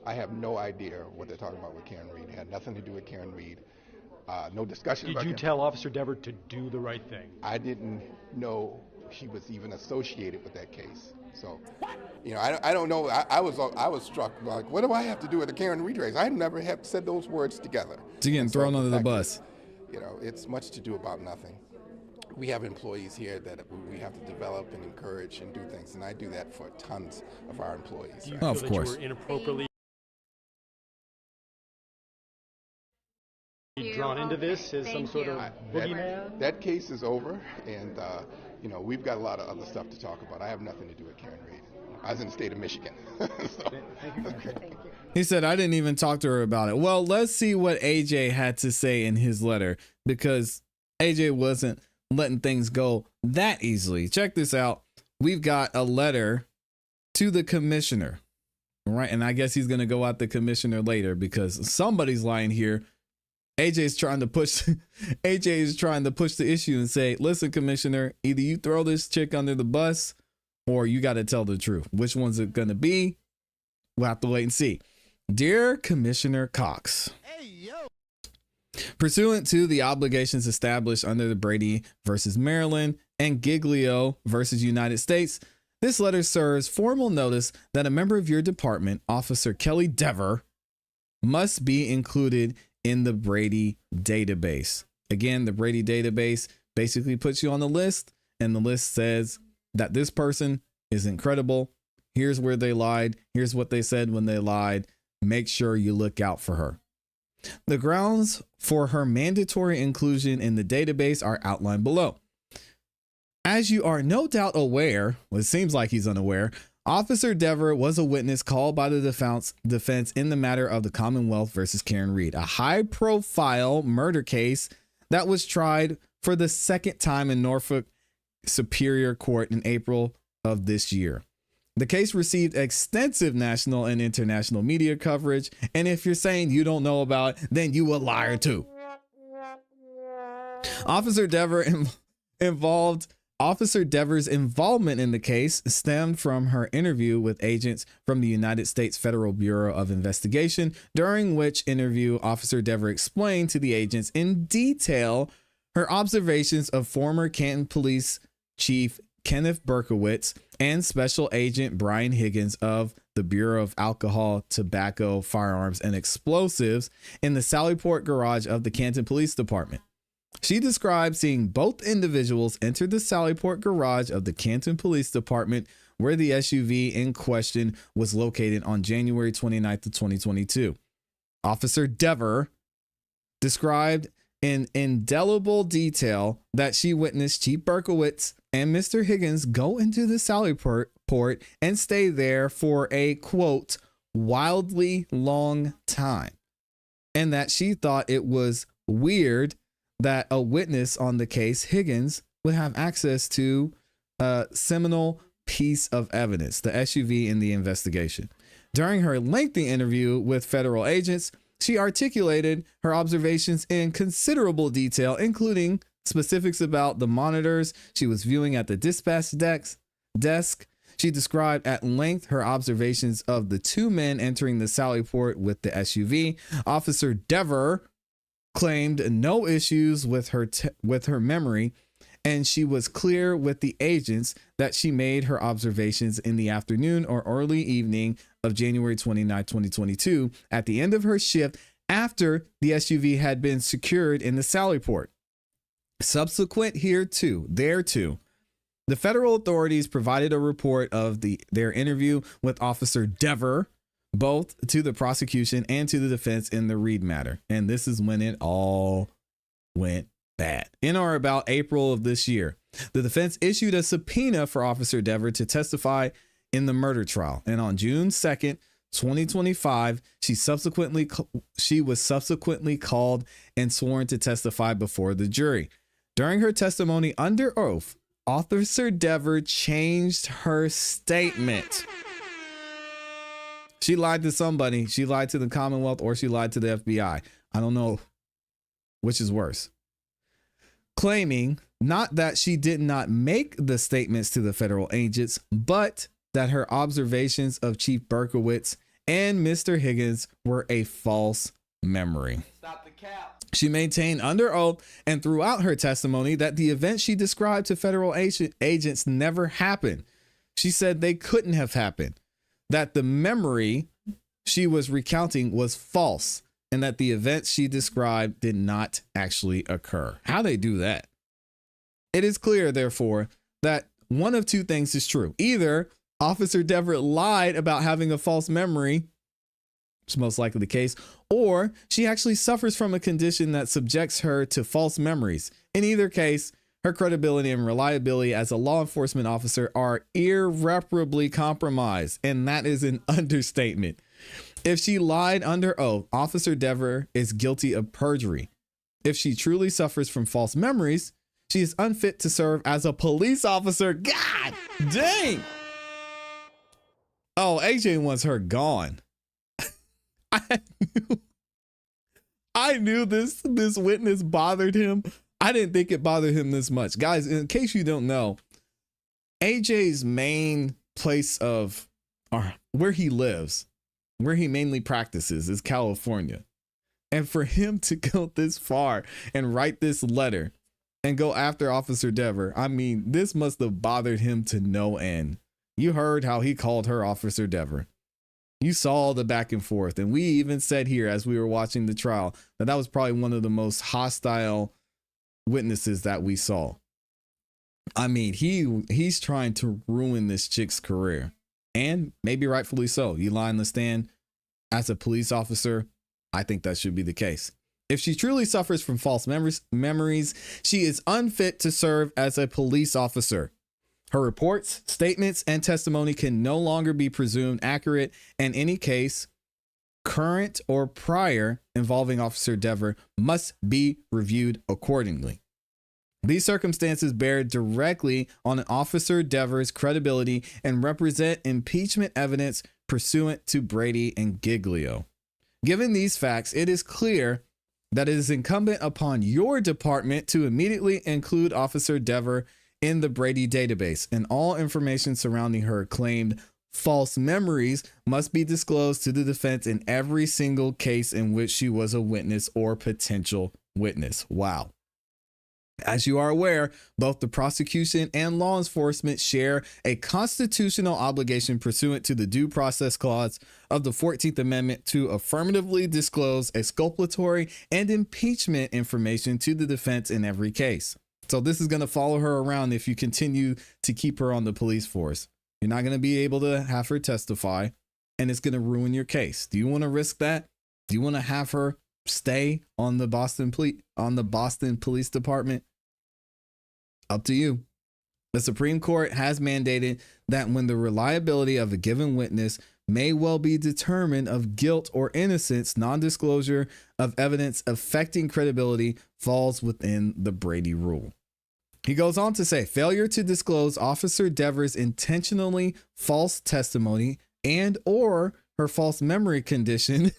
I have no idea what they're talking about with Karen Reed. It had nothing to do with Karen Reed. No discussion about Did you tell Officer Dever to do the right thing? I didn't know she was even associated with that case. So, you know, I don't know. I was struck, like, what do I have to do with the Karen Reed race? I never have said those words together. She's getting thrown under the bus. You know, it's much to do about nothing. We have employees here that we have to develop and encourage and do things, and I do that for tons of our employees. Do you feel that you were inappropriately drawn into this as some sort of boogeyman? That case is over, and you know, we've got a lot of other stuff to talk about. I have nothing to do with Karen Reed. I was in the state of Michigan. Thank you. He said, I didn't even talk to her about it. Well, let's see what AJ had to say in his letter, because AJ wasn't letting things go that easily. Check this out. We've got a letter to the commissioner, right? And I guess he's going to go at the commissioner later because somebody's lying here. AJ is trying to push the issue and say, listen, commissioner, either you throw this chick under the bus or you got to tell the truth. Which one's it going to be? We'll have to wait and see. Dear Commissioner Cox, pursuant to the obligations established under the Brady versus Maryland and Giglio versus United States, this letter serves formal notice that a member of your department, Officer Kelly Dever, must be included in the Brady database. Again, the Brady database basically puts you on the list, and the list says that this person is incredible. Here's where they lied. Here's what they said when they lied. Make sure you look out for her. The grounds for her mandatory inclusion in the database are outlined below. As you are no doubt aware, well, it seems like he's unaware, Officer Dever was a witness called by the defense in the matter of the Commonwealth versus Karen Reed, a high-profile murder case that was tried for the second time in Norfolk Superior Court in April of this year. The case received extensive national and international media coverage, and if you're saying you don't know about it, then you a liar too. Officer Dever's involvement in the case stemmed from her interview with agents from the United States Federal Bureau of Investigation, during which interview Officer Dever explained to the agents in detail her observations of former Canton Police Chief Kenneth Berkowitz and Special Agent Brian Higgins of the Bureau of Alcohol, Tobacco, Firearms, and Explosives in the Sallyport garage of the Canton Police Department. She described seeing both individuals enter the Sallyport garage of the Canton Police Department, where the SUV in question was located on January 29th of 2022. Officer Dever described in indelible detail that she witnessed Chief Berkowitz and Mr. Higgins go into the Sallyport and stay there for a, quote, wildly long time, and that she thought it was weird that a witness on the case, Higgins, would have access to a seminal piece of evidence, the SUV in the investigation. During her lengthy interview with federal agents, she articulated her observations in considerable detail, including specifics about the monitors she was viewing at the dispatch desk. She described at length her observations of the two men entering the Sallyport with the SUV. Officer Dever claimed no issues with her memory, and she was clear with the agents that she made her observations in the afternoon or early evening of January 29, 2022, at the end of her shift after the SUV had been secured in the Sallyport. Subsequent thereto, the federal authorities provided a report of their interview with Officer Dever, both to the prosecution and to the defense in the Reed matter. And this is when it all went bad. In or about April of this year, the defense issued a subpoena for Officer Dever to testify in the murder trial. And on June 2nd, 2025, she was subsequently called and sworn to testify before the jury. During her testimony under oath, Officer Dever changed her statement. She lied to somebody. She lied to the Commonwealth or she lied to the FBI. I don't know which is worse. claiming not that she did not make the statements to the federal agents, but that her observations of Chief Berkowitz and Mr. Higgins were a false memory. Stop the cap. She maintained under oath and throughout her testimony that the events she described to federal agents never happened. She said they couldn't have happened, that the memory she was recounting was false, and that the events she described did not actually occur. How they do that? It is clear, therefore, that one of two things is true. Either Officer Dever lied about having a false memory, which is most likely the case, or she actually suffers from a condition that subjects her to false memories. In either case, her credibility and reliability as a law enforcement officer are irreparably compromised, and that is an understatement. If she lied under oath, Officer Dever is guilty of perjury. If she truly suffers from false memories, she is unfit to serve as a police officer. God dang! Oh, AJ wants her gone. I knew this witness bothered him. I didn't think it bothered him this much. Guys, in case you don't know, AJ's main place of where he lives, where he mainly practices, is California. And for him to go this far and write this letter and go after Officer Dever, I mean, this must have bothered him to no end. You heard how he called her Officer Dever. You saw the back and forth. And we even said here as we were watching the trial that that was probably one of the most hostile witnesses that we saw. I mean, he's trying to ruin this chick's career, and maybe rightfully so. You lie on the stand as a police officer. I think that should be the case. If she truly suffers from false memories, she is unfit to serve as a police officer. Her reports, statements, and testimony can no longer be presumed accurate, and any case, current or prior, involving Officer Dever must be reviewed accordingly. These circumstances bear directly on Officer Dever's credibility and represent impeachment evidence pursuant to Brady and Giglio. Given these facts, it is clear that it is incumbent upon your department to immediately include Officer Dever in the Brady database, and all information surrounding her claimed false memories must be disclosed to the defense in every single case in which she was a witness or potential witness. Wow. As you are aware, both the prosecution and law enforcement share a constitutional obligation pursuant to the Due Process Clause of the 14th Amendment to affirmatively disclose exculpatory and impeachment information to the defense in every case. So this is going to follow her around if you continue to keep her on the police force. You're not going to be able to have her testify, and it's going to ruin your case. Do you want to risk that? Do you want to have her stay on the Boston Police Department? Up to you. The Supreme Court has mandated that when the reliability of a given witness may well be determined of guilt or innocence, non-disclosure of evidence affecting credibility falls within the Brady rule. He goes on to say, failure to disclose Officer Dever's intentionally false testimony and or her false memory condition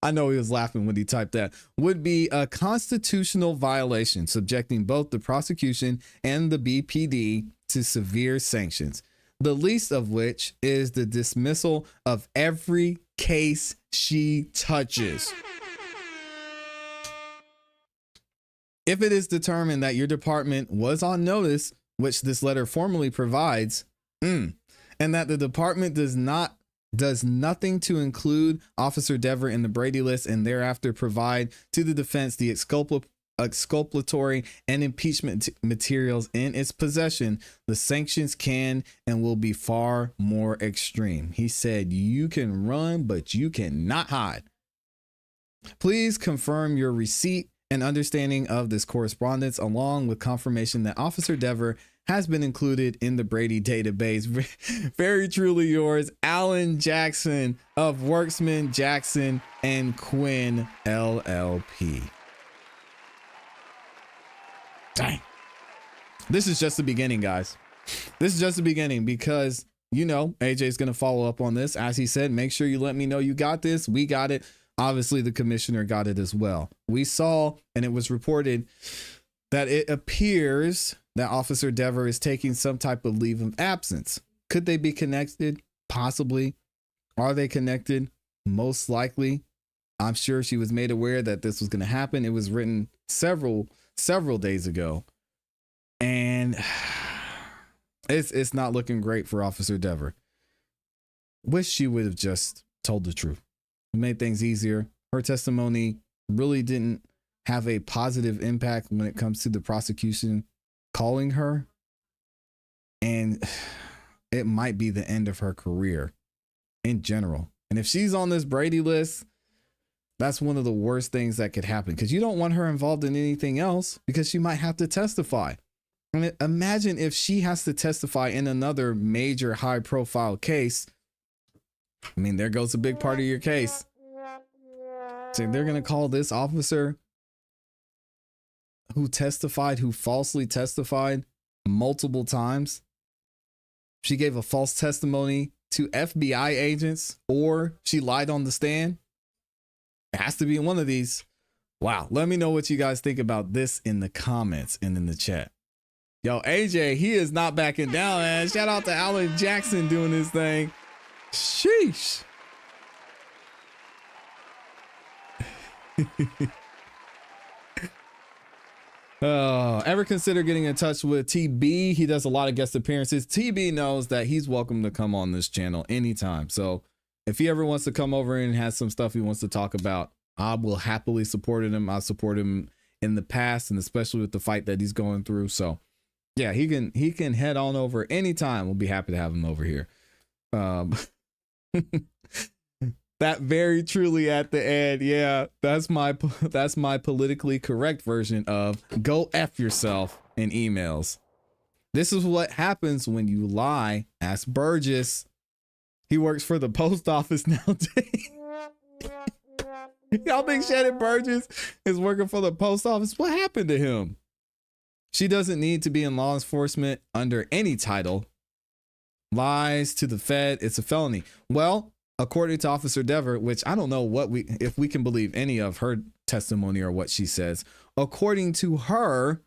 I know he was laughing when he typed that, would be a constitutional violation, subjecting both the prosecution and the BPD to severe sanctions, the least of which is the dismissal of every case she touches. If it is determined that your department was on notice, which this letter formally provides, and that the department does nothing to include Officer Dever in the Brady list and thereafter provide to the defense the exculpatory and impeachment materials in its possession, the sanctions can and will be far more extreme. He said, you can run, but you cannot hide. Please confirm your receipt and understanding of this correspondence, along with confirmation that Officer Dever has been included in the Brady database. Very truly yours, Alan Jackson of Worksman, Jackson and Quinn LLP. Dang. This is just the beginning, guys. This is just the beginning because, you know, AJ is going to follow up on this. As he said, make sure you let me know you got this. We got it. Obviously, the commissioner got it as well. We saw, and it was reported that it appears that Officer Dever is taking some type of leave of absence. Could they be connected? Possibly. Are they connected? Most likely. I'm sure she was made aware that this was going to happen. It was written several days ago. And it's not looking great for Officer Dever. Wish she would have just told the truth. It made things easier. Her testimony really didn't have a positive impact when it comes to the prosecution calling her. And it might be the end of her career in general. And if she's on this Brady list, that's one of the worst things that could happen, because you don't want her involved in anything else, because she might have to testify. And imagine if she has to testify in another major high profile case. I mean, there goes a big part of your case. So they're going to call this officer who falsely testified multiple times. She gave a false testimony to FBI agents, or she lied on the stand. It has to be in one of these. Wow. Let me know what you guys think about this in the comments and in the chat. Yo, AJ, he is not backing down, man. Shout out to Alan Jackson doing his thing. Sheesh. Ever consider getting in touch with TB? He does a lot of guest appearances. TB knows that he's welcome to come on this channel anytime. So if he ever wants to come over and has some stuff he wants to talk about, I will happily support him. I support him in the past, and especially with the fight that he's going through. So yeah, he can head on over anytime. We'll be happy to have him over here. That very truly at the end. Yeah, that's my politically correct version of go F yourself in emails. This is what happens when you lie. Ask Burgess. He works for the post office nowadays. Y'all think Shannon Burgess is working for the post office? What happened to him? She doesn't need to be in law enforcement under any title. Lies to the Fed, it's a felony. Well, according to Officer Dever, which I don't know if we can believe any of her testimony or what she says. According to her,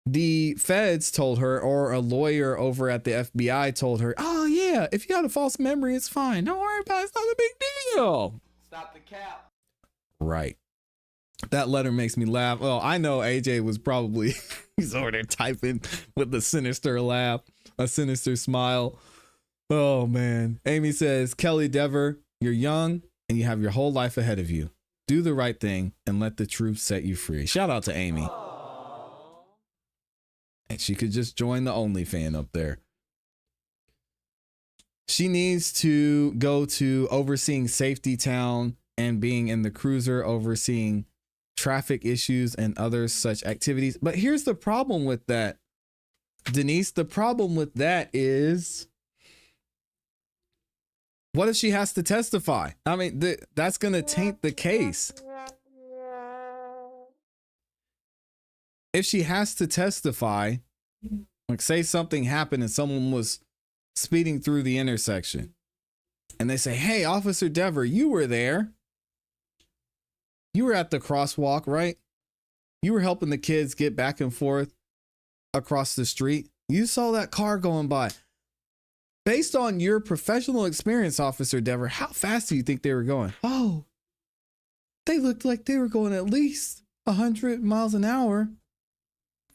the feds told her, or a lawyer over at the FBI told her, oh yeah, if you got a false memory, it's fine. Don't worry about it. It's not a big deal. Stop the cap. Right. That letter makes me laugh. Well, I know AJ was probably, he's over there typing with a sinister laugh, a sinister smile. Oh man. Amy says, Kelly Dever, you're young and you have your whole life ahead of you. Do the right thing and let the truth set you free. Shout out to Amy. And she could just join the OnlyFans up there. She needs to go to overseeing Safety Town and being in the cruiser, overseeing traffic issues and other such activities. But here's the problem with that, Denise. The problem with that is, what if she has to testify? I mean, that's going to taint the case. If she has to testify, like say something happened and someone was speeding through the intersection and they say, hey, Officer Dever, you were there. You were at the crosswalk, right? You were helping the kids get back and forth across the street. You saw that car going by. Based on your professional experience, Officer Dever, how fast do you think they were going? Oh, they looked like they were going at least 100 miles an hour.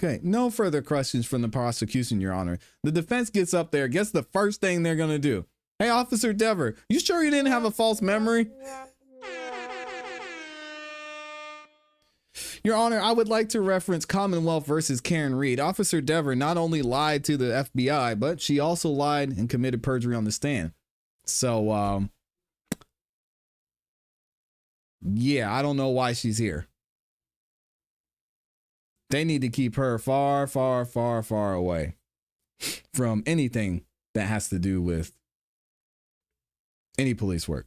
Okay, no further questions from the prosecution, Your Honor. The defense gets up there. Guess the first thing they're going to do? Hey, Officer Dever, you sure you didn't have a false memory? Your Honor, I would like to reference Commonwealth versus Karen Reed. Officer Dever not only lied to the FBI, but she also lied and committed perjury on the stand. So, yeah, I don't know why she's here. They need to keep her far, far, far, far away from anything that has to do with any police work.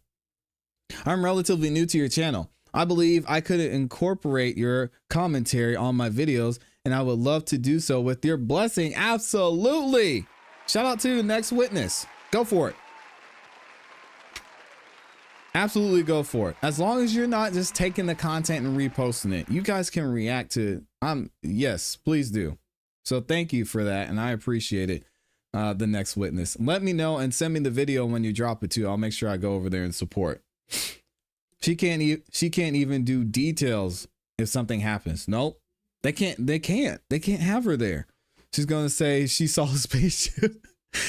I'm relatively new to your channel. I believe I could incorporate your commentary on my videos, and I would love to do so with your blessing. Absolutely. Shout out to the next witness. Go for it. Absolutely go for it. As long as you're not just taking the content and reposting it. You guys can react to Yes, please do. So thank you for that, and I appreciate it. The next witness. Let me know and send me the video when you drop it too. I'll make sure I go over there and support. She can't even do details if something happens. Nope. They can't have her there. She's gonna say she saw a spaceship.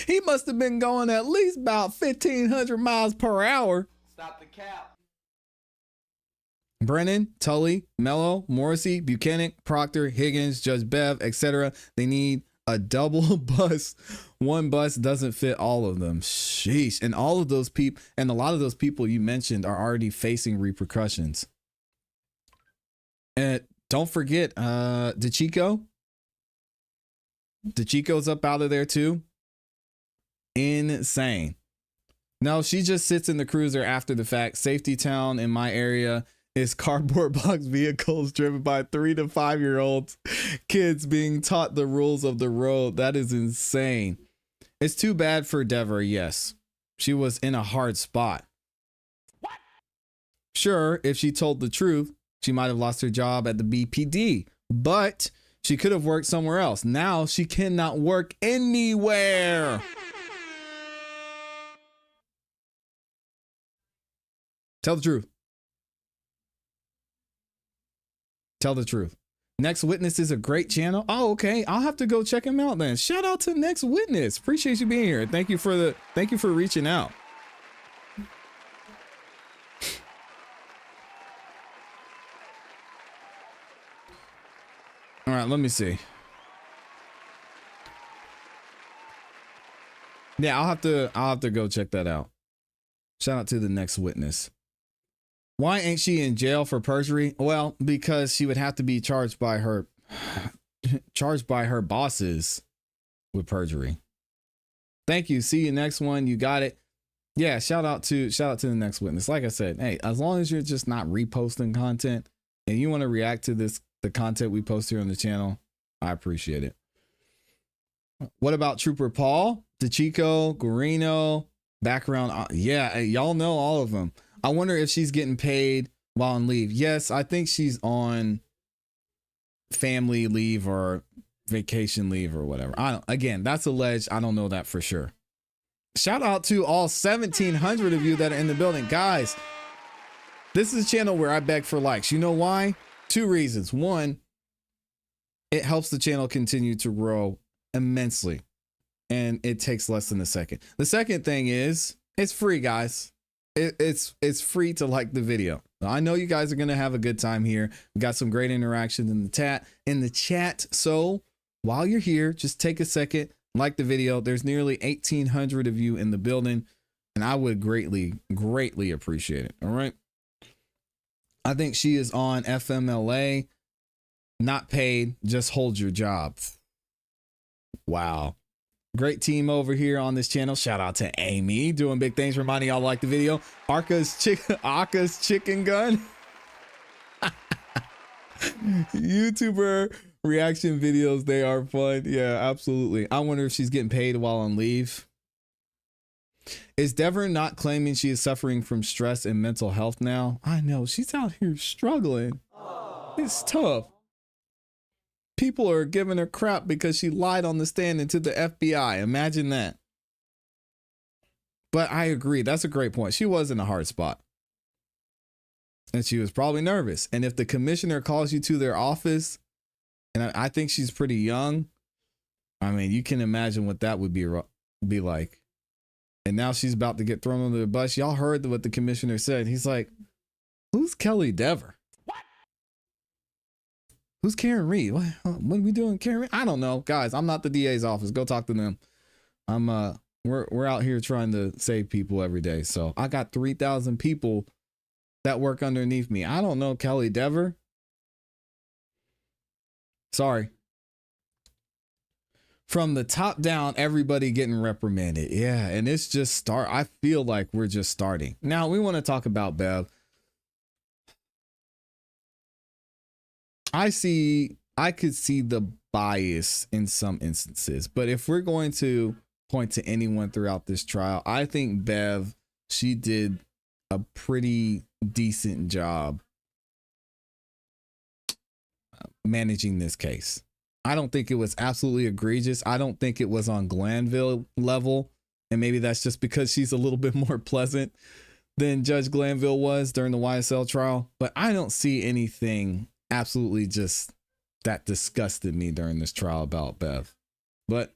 He must have been going at least about 1,500 miles per hour. Stop the cap. Brennan, Tully, Mello, Morrissey, Buchanan, Proctor, Higgins, Judge Bev, etc. They need a double bus. One bus doesn't fit all of them. Sheesh. And all of those people, and a lot of those people you mentioned are already facing repercussions. And don't forget, DeChico. DeChico's up out of there too. Insane. No, she just sits in the cruiser after the fact. Safety Town in my area is cardboard box vehicles driven by 3 to 5 year olds, kids being taught the rules of the road. That is insane. It's too bad for Dever. Yes, she was in a hard spot. What? Sure, if she told the truth, she might have lost her job at the BPD, but she could have worked somewhere else. Now she cannot work anywhere. Tell the truth. Tell the truth. Next Witness is a great channel. Oh, okay. I'll have to go check him out then. Shout out to Next Witness. Appreciate you being here. Thank you for reaching out. All right, let me see. Yeah, I'll have to go check that out. Shout out to the Next Witness. Why ain't she in jail for perjury? Well, because she would have to be charged by her bosses with perjury. Thank you. See you next one. You got it. Yeah, shout out to the Next Witness. Like I said, hey, as long as you're just not reposting content and you want to react to the content we post here on the channel, I appreciate it. What about Trooper Paul, DeChico, Guarino, background? Yeah, y'all know all of them. I wonder if she's getting paid while on leave. Yes, I think she's on family leave or vacation leave or whatever. Again, that's alleged. I don't know that for sure. Shout out to all 1,700 of you that are in the building. Guys, this is a channel where I beg for likes. You know why? 2 reasons. 1, it helps the channel continue to grow immensely, and it takes less than a second. The second thing is it's free, guys. It's free to like the video. I know you guys are gonna have a good time here. We got some great interactions in the chat. So while you're here, just take a second, like the video. There's nearly 1,800 of you in the building, and I would greatly appreciate it. All right. I think she is on FMLA, not paid. Just hold your job. Wow. Great team over here on this channel. Shout out to Amy doing big things, reminding y'all to like the video. Aka's chicken gun. YouTuber reaction videos, they are fun. Yeah, absolutely. I wonder if she's getting paid while on leave. Is Dever not claiming she is suffering from stress and mental health now? I know, she's out here struggling. It's tough. People are giving her crap because she lied on the stand and to the FBI. Imagine that. But I agree. That's a great point. She was in a hard spot. And she was probably nervous. And if the commissioner calls you to their office, and I think she's pretty young, I mean, you can imagine what that would be like. And now she's about to get thrown under the bus. Y'all heard what the commissioner said. He's like, who's Kelly Dever? Who's Karen Reed? What are we doing, Karen Reed? I don't know, guys. I'm not the DA's office. Go talk to them. We're out here trying to save people every day. So I got 3,000 people that work underneath me. I don't know Kelly Dever. Sorry. From the top down, everybody getting reprimanded. Yeah, and it's just I feel like we're just starting. Now we want to talk about Bev. I could see the bias in some instances, but if we're going to point to anyone throughout this trial, I think Bev, she did a pretty decent job managing this case. I don't think it was absolutely egregious. I don't think it was on Glanville level. And maybe that's just because she's a little bit more pleasant than Judge Glanville was during the YSL trial. But I don't see anything absolutely just that disgusted me during this trial about Bev. But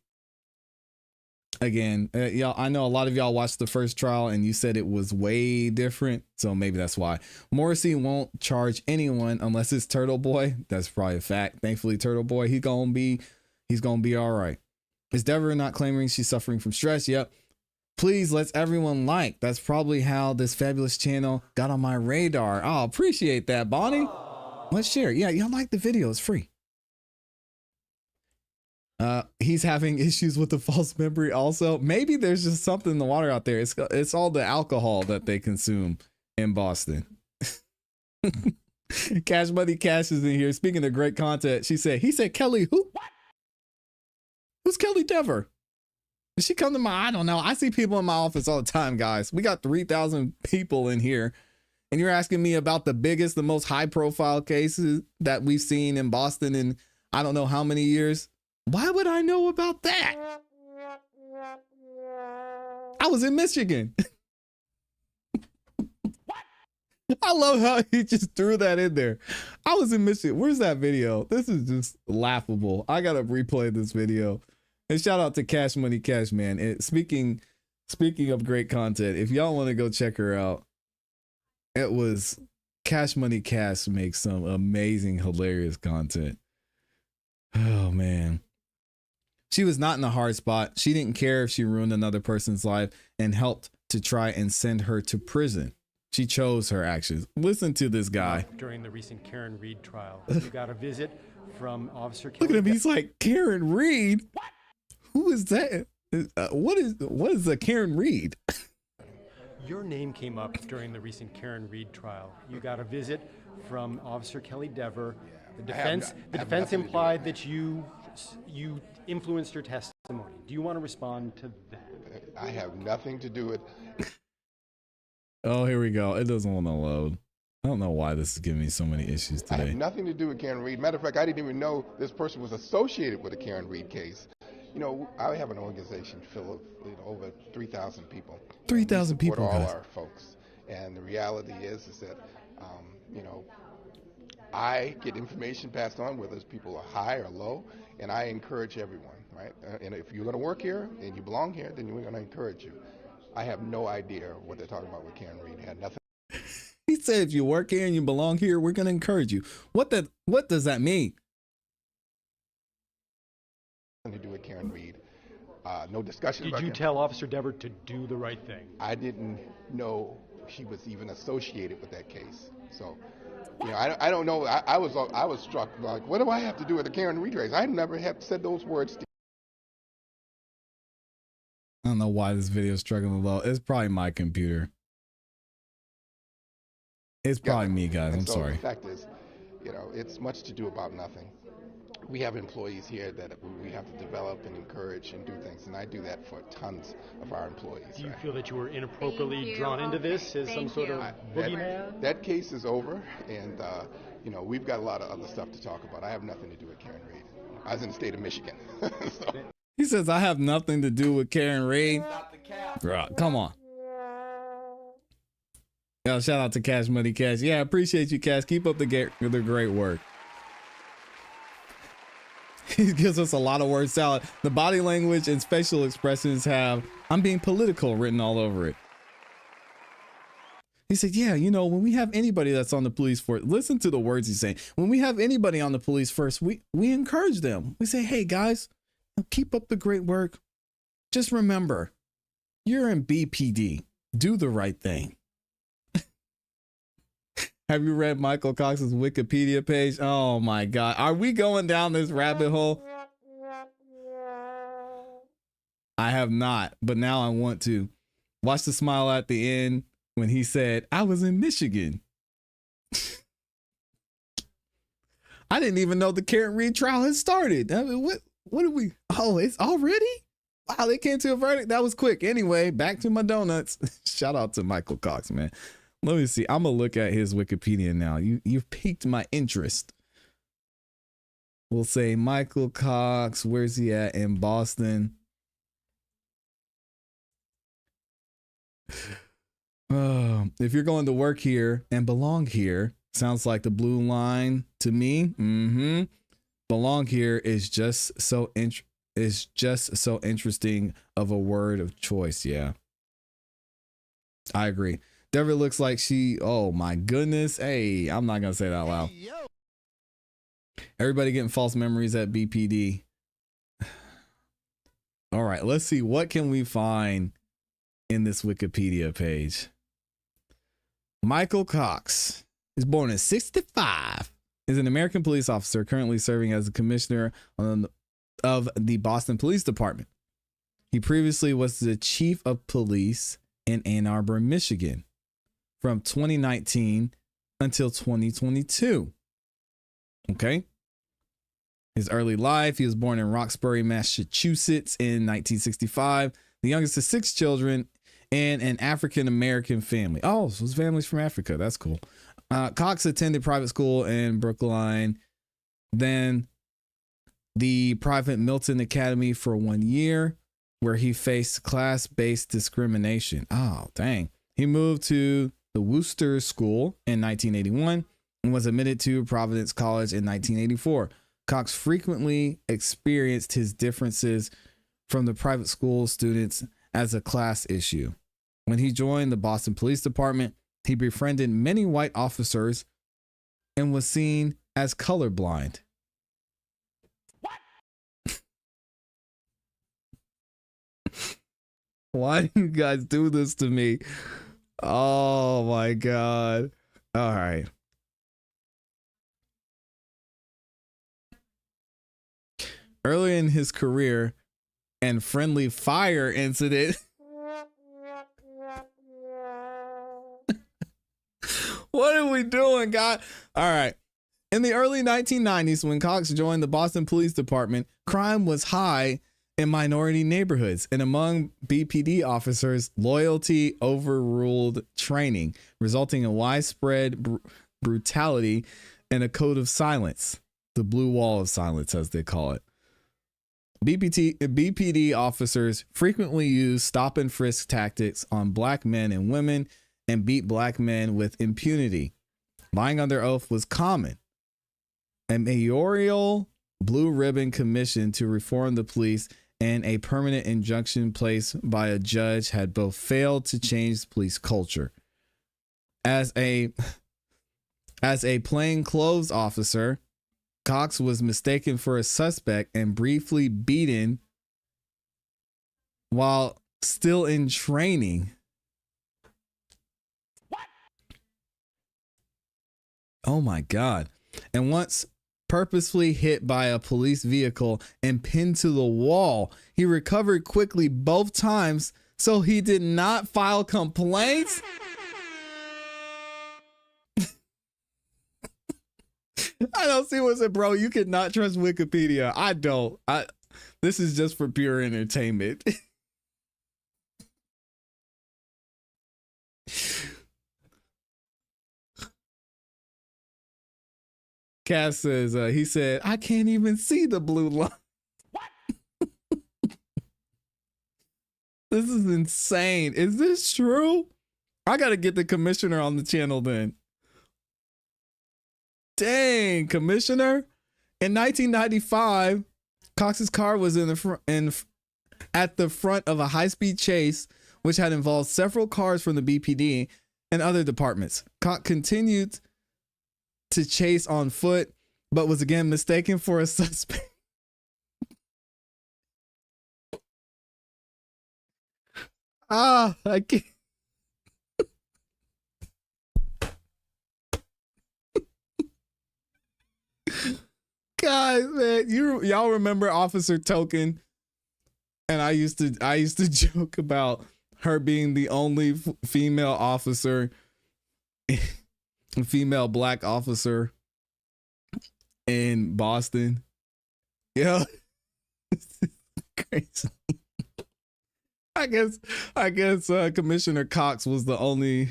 again, y'all, I know a lot of y'all watched the first trial and you said it was way different. So maybe that's why. Morrissey won't charge anyone unless it's Turtle Boy. That's probably a fact. Thankfully, Turtle Boy, he's gonna be all right. Is Deborah not claiming she's suffering from stress? Yep. Please, let's everyone like. That's probably how this fabulous channel got on my radar. Oh, appreciate that, Bonnie. Let's share. Yeah, y'all like the video. It's free. He's having issues with the false memory also. Maybe there's just something in the water out there. It's all the alcohol that they consume in Boston. Cash Money Cash is in here. Speaking of great content, he said, Kelly, who? What? Who's Kelly Dever? Did she come to I don't know. I see people in my office all the time, guys. We got 3,000 people in here. And you're asking me about the biggest, the most high profile cases that we've seen in Boston in I don't know how many years. Why would I know about that? I was in Michigan. I love how he just threw that in there. I was in Michigan. Where's that video? This is just laughable. I gotta replay this video. And shout out to Cash Money Cash, man. Speaking of great content, if y'all want to go check her out, it was Cash Money Cash makes some amazing, hilarious content. Oh man. She was not in a hard spot. She didn't care if she ruined another person's life and helped to try and send her to prison. She chose her actions. Listen to this guy. During the recent Karen Reed trial, you got a visit from Officer Kelly. Look at him. He's like, Karen Reed? What? Who is that? What is a Karen Reed? Your name came up during the recent Karen Reed trial. You got a visit from Officer Kelly Dever. The defense implied that you influenced her testimony. Do you want to respond to that? I have nothing to do with. Oh, here we go. It doesn't want to load. I don't know why this is giving me so many issues today. I have nothing to do with Karen Reed. Matter of fact, I didn't even know this person was associated with the Karen Reed case. You know, I have an organization full of over 3,000 people. 3,000 people, all guys. Our folks. And the reality is that, I get information passed on, whether people are high or low, and I encourage everyone, right? And if you're going to work here and you belong here, then we're going to encourage you. I have no idea what they're talking about with Karen Reed. It had nothing. He said, if you work here and you belong here, we're going to encourage you. What does that mean? To do with Karen Reed. No discussion about Did you tell Officer Dever to do the right thing? I didn't know she was even associated with that case. So, I don't know. I was struck like, what do I have to do with the Karen Reed race? I never have said those words. I don't know why this video is struggling low. It's probably my computer. It's probably me, guys. I'm sorry. The fact is, it's much to do about nothing. We have employees here that we have to develop and encourage and do things, and I do that for tons of our employees. Do you feel that you were inappropriately drawn into this as some sort of boogeyman? That case is over, and we've got a lot of other stuff to talk about. I have nothing to do with Karen Reed. I was in the state of Michigan. So. He says, I have nothing to do with Karen Reed. Bro, come on. Yo, shout out to Cash Money Cash. Yeah, I appreciate you, Cash. Keep up the great work. He gives us a lot of word salad. The body language and facial expressions have, I'm being political written all over it. He said, yeah, when we have anybody that's on the police force, listen to the words he's saying. When we have anybody on the police force, we encourage them. We say, hey, guys, keep up the great work. Just remember, you're in BPD. Do the right thing. Have you read Michael Cox's Wikipedia page? Oh my God. Are we going down this rabbit hole? I have not, but now I want to. Watch the smile at the end when he said, I was in Michigan. I didn't even know the Karen Reed trial had started. I mean, what are we? Oh, it's already? Wow, they came to a verdict. That was quick. Anyway, back to my donuts. Shout out to Michael Cox, man. Let me see. I'm gonna look at his Wikipedia now. You've piqued my interest. We'll say Michael Cox. Where's he at in Boston? If you're going to work here and belong here, sounds like the blue line to me. Belong here is just so interesting of a word of choice. Yeah, I agree. Deborah looks like she. Oh my goodness. Hey, I'm not gonna say that out loud. Everybody getting false memories at BPD. All right, let's see. What can we find in this Wikipedia page? Michael Cox is born in 1965. Is an American police officer currently serving as the commissioner of the Boston Police Department. He previously was the chief of police in Ann Arbor, Michigan, from 2019 until 2022. Okay. His early life, he was born in Roxbury, Massachusetts in 1965, the youngest of 6 children in an African-American family. Oh, so his family's from Africa. That's cool. Cox attended private school in Brookline, then the private Milton Academy for 1 year, where he faced class-based discrimination. Oh, dang. He moved to the Worcester School in 1981 and was admitted to Providence College in 1984. Cox frequently experienced his differences from the private school students as a class issue. When he joined the Boston Police Department, he befriended many white officers and was seen as colorblind. What? Why do you guys do this to me? Oh my God. All right. Early in his career and friendly fire incident. What are we doing, God? All right. In the early 1990s, when Cox joined the Boston Police Department, crime was high in minority neighborhoods, and among BPD officers, loyalty overruled training, resulting in widespread brutality and a code of silence, the blue wall of silence, as they call it. BPD officers frequently use stop and frisk tactics on black men and women and beat black men with impunity. Lying under oath was common. A mayoral blue ribbon commission to reform the police and a permanent injunction placed by a judge had both failed to change police culture. As a plainclothes officer, Cox was mistaken for a suspect and briefly beaten while still in training. What? Oh my God. And once purposefully hit by a police vehicle and pinned to the wall, he recovered quickly both times, so he did not file complaints. I don't see what's it, bro. You cannot trust Wikipedia. I don't. This is just for pure entertainment. Cass says, he said, I can't even see the blue line. What? This is insane. Is this true? I got to get the commissioner on the channel then. Dang, commissioner. In 1995, Cox's car was at the front of a high-speed chase, which had involved several cars from the BPD and other departments. Cox continued to chase on foot, but was again mistaken for a suspect. I can't. Guys, man, y'all remember Officer Token? And I used to joke about her being the only female officer, female black officer in Boston. Yeah, crazy. I guess Commissioner Cox was the only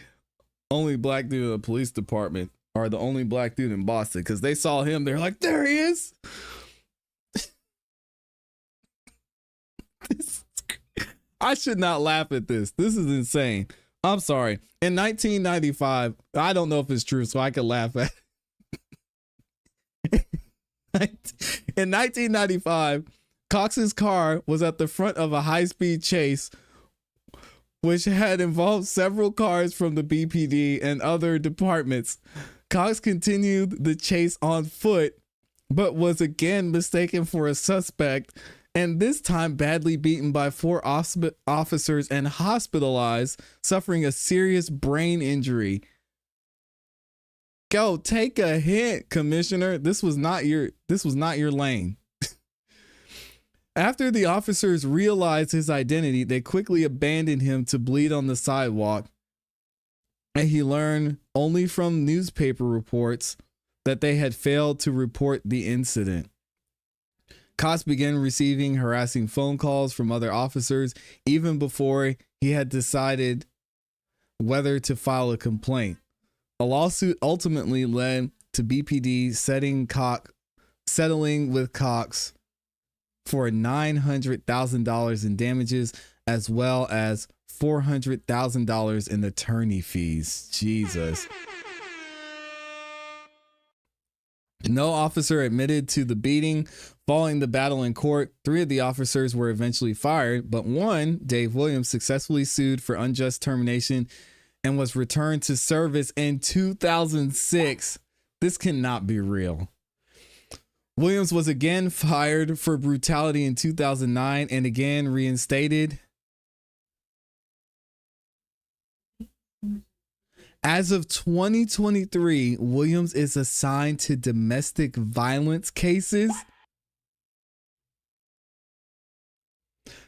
black dude in the police department, or the only black dude in Boston, because they saw him. They're like, there he is. I should not laugh at this. This is insane. I'm sorry. In 1995, I don't know if it's true, so I could laugh at it. In 1995, Cox's car was at the front of a high-speed chase, which had involved several cars from the BPD and other departments. Cox continued the chase on foot, but was again mistaken for a suspect, and this time badly beaten by 4 officers and hospitalized, suffering a serious brain injury. Go take a hint, Commissioner. This was not your lane. After the officers realized his identity, they quickly abandoned him to bleed on the sidewalk, and he learned only from newspaper reports that they had failed to report the incident. Cox began receiving harassing phone calls from other officers even before he had decided whether to file a complaint. A lawsuit ultimately led to BPD settling with Cox for $900,000 in damages, as well as $400,000 in attorney fees. Jesus. No officer admitted to the beating. Following the battle in court, 3 of the officers were eventually fired, but one, Dave Williams, successfully sued for unjust termination and was returned to service in 2006. This cannot be real. Williams was again fired for brutality in 2009 and again reinstated. As of 2023, Williams is assigned to domestic violence cases.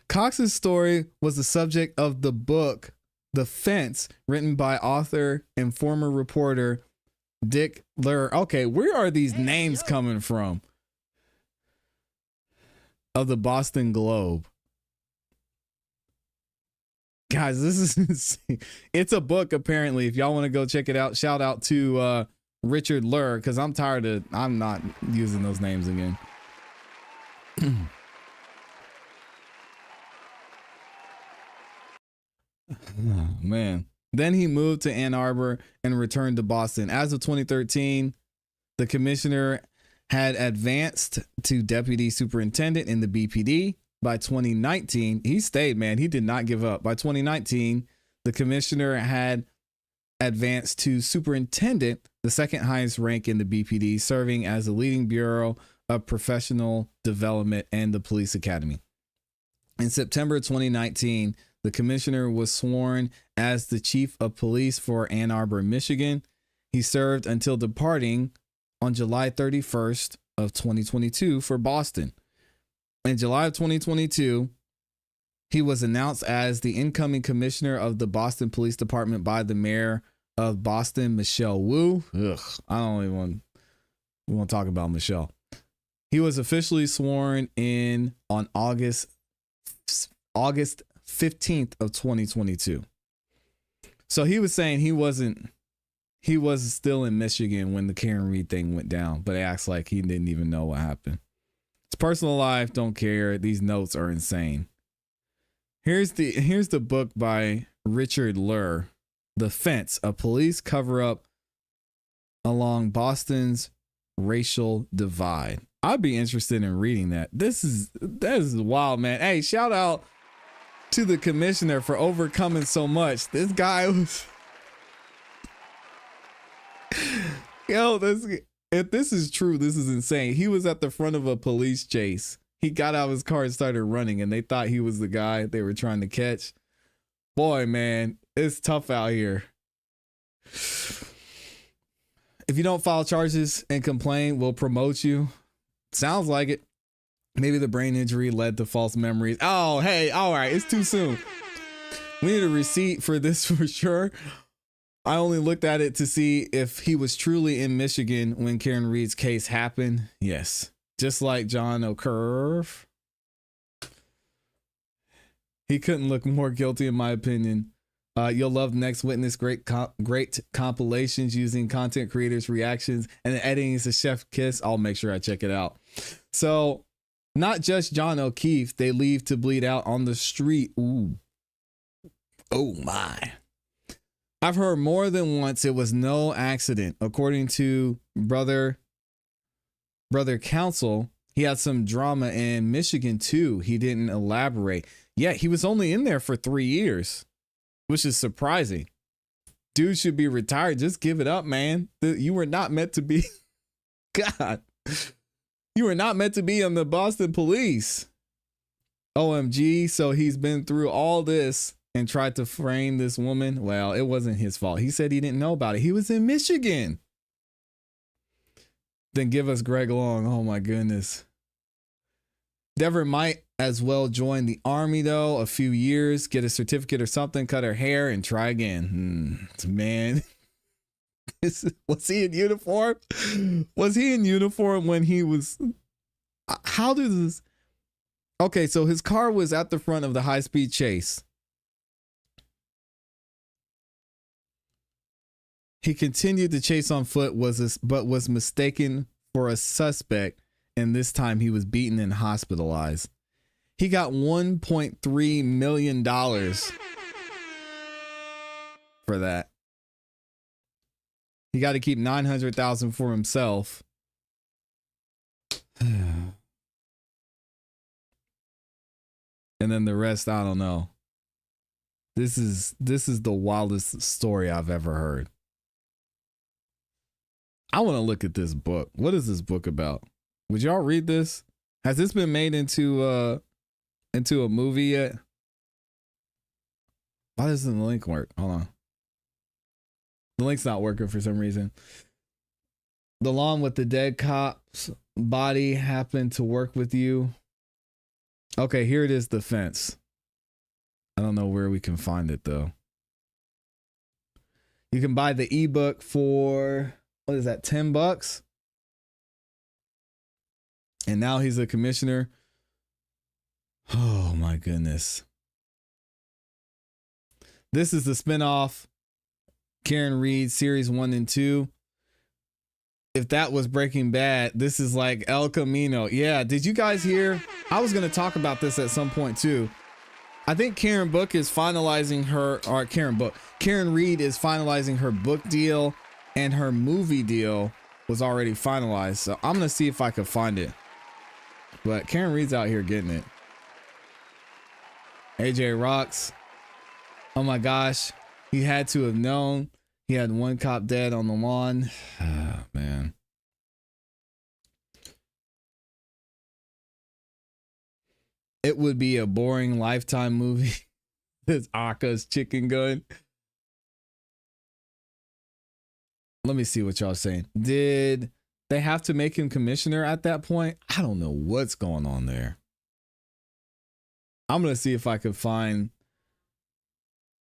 Cox's story was the subject of the book The Fence, written by author and former reporter Dick Lur. Okay, where are these names coming from? Of the Boston Globe. Guys, this is insane. It's a book, apparently. If y'all want to go check it out, shout out to Richard Lur, because I'm not using those names again. Oh, man. Then he moved to Ann Arbor and returned to Boston. As of 2013, the commissioner had advanced to deputy superintendent in the BPD. By 2019, he stayed, man. He did not give up. By 2019, the commissioner had advanced to superintendent, the second highest rank in the BPD, serving as the leading bureau of professional development and the police academy. In September 2019, the commissioner was sworn as the chief of police for Ann Arbor, Michigan. He served until departing on July 31st of 2022 for Boston. In July of 2022, he was announced as the incoming commissioner of the Boston Police Department by the mayor of Boston, Michelle Wu. Ugh, I don't even want to talk about Michelle. He was officially sworn in on August 15th of 2022. So he was saying he was still in Michigan when the Karen Reed thing went down, but it acts like he didn't even know what happened. His personal life, don't care. These notes are insane. Here's the book by Richard Lur, The Fence, a police cover-up along Boston's racial divide. I'd be interested in reading that. That is wild, man. Hey, shout out to the commissioner for overcoming so much. This guy was if this is true, this is insane. He was at the front of a police chase. He got out of his car and started running, and they thought he was the guy they were trying to catch. Boy, man, it's tough out here. If you don't file charges and complain, we'll promote you. Sounds like it. Maybe the brain injury led to false memories. Oh, hey, all right, it's too soon. We need a receipt for this for sure. I only looked at it to see if he was truly in Michigan when Karen Reed's case happened. Yes. Just like John O'Curve. He couldn't look more guilty, in my opinion. You'll love Next Witness. Great compilations using content creators' reactions, and the editing is a chef kiss. I'll make sure I check it out. So Not just John O'Keefe, they leave to bleed out on the street. Ooh. Oh my. I've heard more than once it was no accident. According to brother counsel, he had some drama in Michigan too. He didn't elaborate. Yeah, he was only in there for 3 years, which is surprising. Dude should be retired. Just give it up, man. You were not meant to be. God. You were not meant to be on the Boston Police. OMG. So he's been through all this and tried to frame this woman. Well, it wasn't his fault. He said he didn't know about it. He was in Michigan. Then give us Greg Long. Oh my goodness. Dever might as well join the army though. A few years, get a certificate or something, cut her hair and try again. Man. Was he in uniform? Was he in uniform when he was? How did this? Okay, so his car was at the front of the high-speed chase. He continued to chase on foot, but was mistaken for a suspect, and this time he was beaten and hospitalized. He got $1.3 million for that. He got to keep $900,000 for himself. And then the rest, I don't know. This is the wildest story I've ever heard. I want to look at this book. What is this book about? Would y'all read this? Has this been made into a movie yet? Why doesn't the link work? Hold on. The link's not working for some reason. The lawn with the dead cop's body happened to work with you. Okay, here it is, the fence. I don't know where we can find it though. You can buy the ebook for, what is that, $10? And now he's a commissioner. Oh my goodness. This is the spinoff Karen Reed series 1 and 2. If that was Breaking Bad, this is like El Camino. Yeah, did you guys hear? I was going to talk about this at some point too. I think Karen Reed is finalizing her book deal, and her movie deal was already finalized. So I'm going to see if I could find it. But Karen Reed's out here getting it. AJ rocks. Oh my gosh. He had to have known. He had one cop dead on the lawn. Oh, man. It would be a boring Lifetime movie. This Aka's chicken gun. Let me see what y'all saying. Did they have to make him commissioner at that point? I don't know what's going on there. I'm going to see if I could find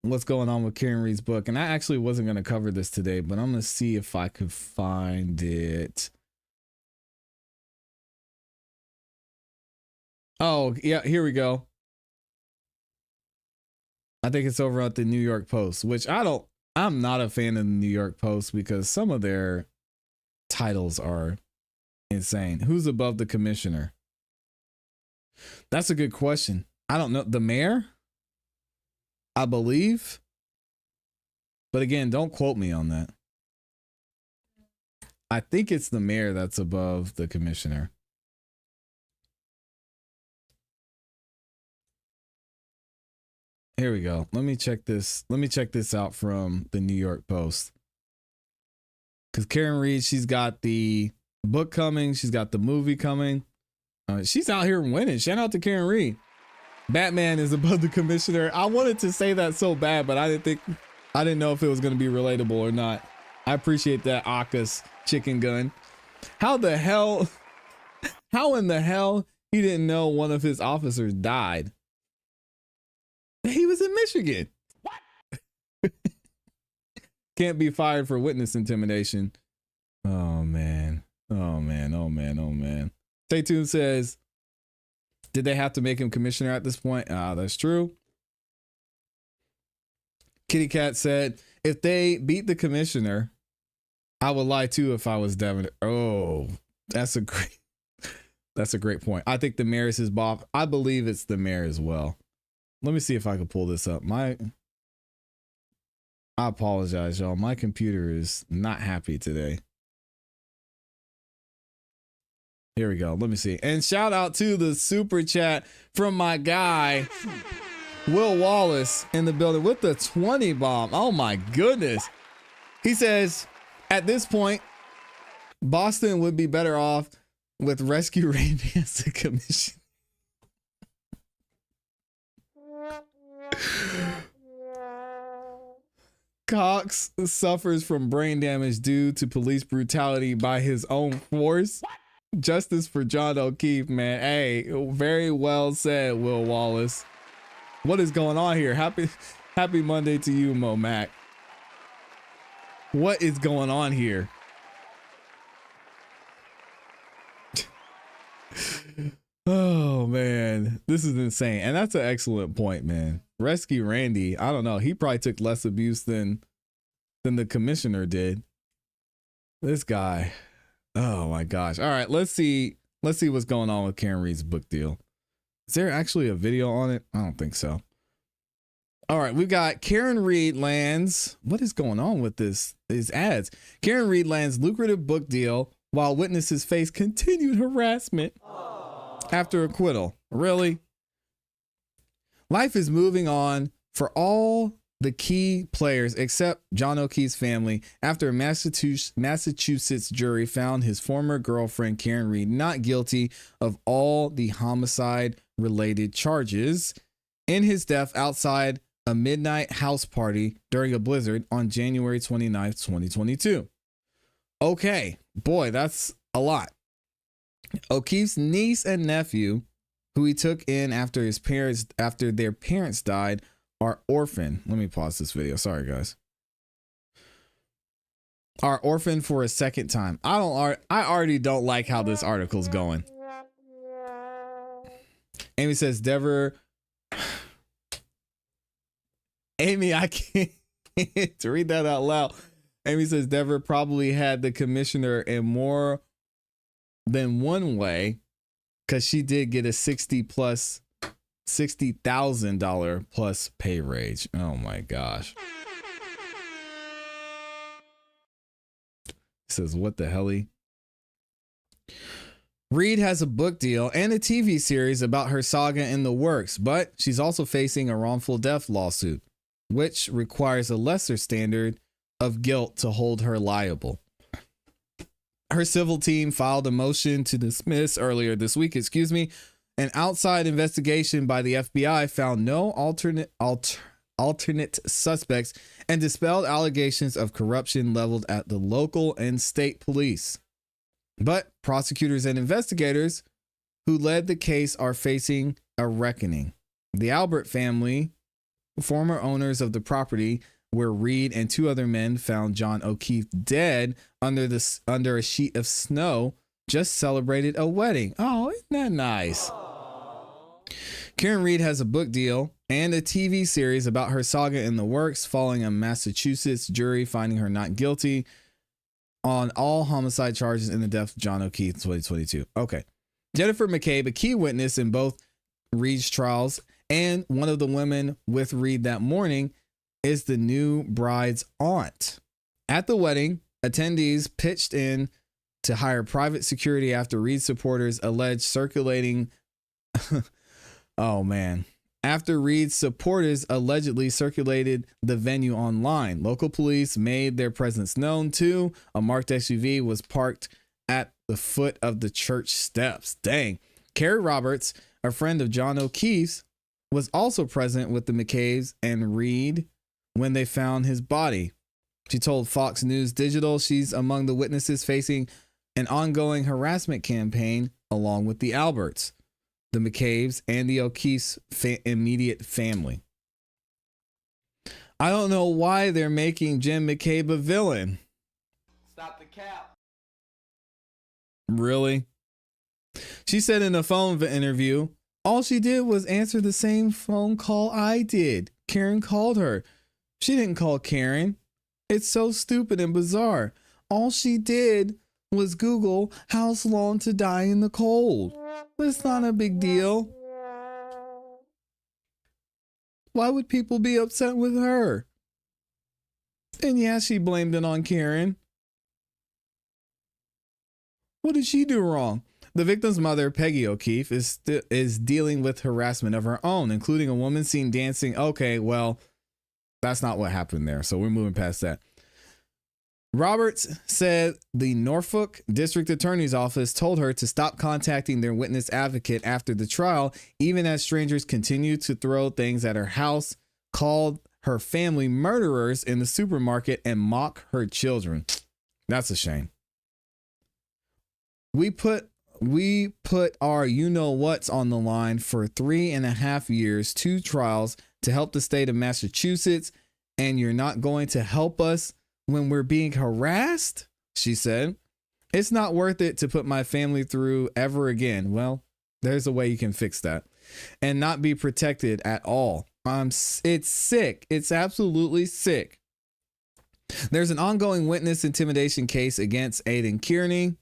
what's going on with Karen Reed's book. And I actually wasn't going to cover this today, but I'm going to see if I could find it. Oh, yeah, here we go. I think it's over at the New York Post, which I'm not a fan of the New York Post because some of their titles are insane. Who's above the commissioner? That's a good question. I don't know. The mayor? I believe. But again, don't quote me on that. I think it's the mayor that's above the commissioner. Here we go. Let me check this. Let me check this out from the New York Post. Because Karen Reed, she's got the book coming. She's got the movie coming. She's out here winning. Shout out to Karen Reed. Batman is above the commissioner. I wanted to say that so bad, but I didn't know if it was going to be relatable or not. I appreciate that, Aka's chicken gun. How in the hell he didn't know one of his officers died? He was in Michigan. What? Can't be fired for witness intimidation. Oh man. Oh man. Oh man. Oh man. Stay tuned says, did they have to make him commissioner at this point? That's true. Kitty Cat said, if they beat the commissioner, I would lie too if I was Devin. Oh, that's a great. That's a great point. I think the mayor is his boss. I believe it's the mayor as well. Let me see if I can pull this up. I apologize, y'all. My computer is not happy today. Here we go. Let me see. And shout out to the super chat from my guy, Will Wallace, in the building with the 20 bomb. Oh my goodness. He says, at this point, Boston would be better off with Rescue Randy as the commission. Cox suffers from brain damage due to police brutality by his own force. Justice for John O'Keefe, man. Hey, very well said, Will Wallace. What is going on here? Happy Monday to you, Mo Mac. What is going on here? Oh man, this is insane. And that's an excellent point, man. Rescue Randy, I don't know. He probably took less abuse than the commissioner did. This guy. Oh my gosh. All right, let's see what's going on with Karen Reed's book deal. Is there actually a video on it? I don't think so. All right, we've got Karen Reed lands. What is going on with these ads? Karen Reed lands lucrative book deal while witnesses face continued harassment after acquittal. Really? Life is moving on for all the key players except John O'Keefe's family after a Massachusetts jury found his former girlfriend Karen Reed not guilty of all the homicide-related charges in his death outside a midnight house party during a blizzard on January 29th, 2022. Okay, boy, that's a lot. O'Keefe's niece and nephew, who he took in after their parents died, are orphaned. Let me pause this video. Sorry, guys. Are orphaned for a second time. I already don't like how this article's going. Amy says, Dever. Amy, I can't to read that out loud. Amy says Dever probably had the commissioner in more than one way because she did get a $60,000 plus pay raise. Oh my gosh. Says what the helly? Reed has a book deal and a TV series about her saga in the works, but she's also facing a wrongful death lawsuit, which requires a lesser standard of guilt to hold her liable. Her civil team filed a motion to dismiss earlier this week, An outside investigation by the FBI found no alternate suspects and dispelled allegations of corruption leveled at the local and state police. But prosecutors and investigators who led the case are facing a reckoning. The Albert family, former owners of the property where Reed and two other men found John O'Keefe dead under a sheet of snow, just celebrated a wedding. Oh, isn't that nice? Karen Reed has a book deal and a TV series about her saga in the works, following a Massachusetts jury finding her not guilty on all homicide charges in the death of John O'Keefe in 2022. Okay. Jennifer McCabe, a key witness in both Reed's trials and one of the women with Reed that morning, is the new bride's aunt. At the wedding, attendees pitched in to hire private security after Reed supporters alleged circulating. Oh man. After Reed's supporters allegedly circulated the venue online, local police made their presence known too. A marked SUV was parked at the foot of the church steps. Dang. Carrie Roberts, a friend of John O'Keefe's, was also present with the McCabe's and Reed when they found his body. She told Fox News Digital she's among the witnesses facing an ongoing harassment campaign along with the Alberts, the McCabe's, and the O'Keefe's immediate family. I don't know why they're making Jim McCabe a villain. Stop the cap. Really? She said in a phone interview, all she did was answer the same phone call I did. Karen called her. She didn't call Karen. It's so stupid and bizarre. All she did was Google house lawn to die in the cold. It's not a big deal. Why would people be upset with her? And yeah, she blamed it on Karen. What did she do wrong? The victim's mother, Peggy O'Keefe, is dealing with harassment of her own, including a woman seen dancing. Okay, well, that's not what happened there, so we're moving past that. Roberts said the Norfolk District Attorney's Office told her to stop contacting their witness advocate after the trial, even as strangers continued to throw things at her house, called her family murderers in the supermarket, and mock her children. That's a shame. We put our you-know-whats on the line for 3.5 years, 2 trials to help the state of Massachusetts, and you're not going to help us when we're being harassed, she said. It's not worth it to put my family through ever again. Well, there's a way you can fix that and not be protected at all. It's sick. It's absolutely sick. There's an ongoing witness intimidation case against Aidan Kearney,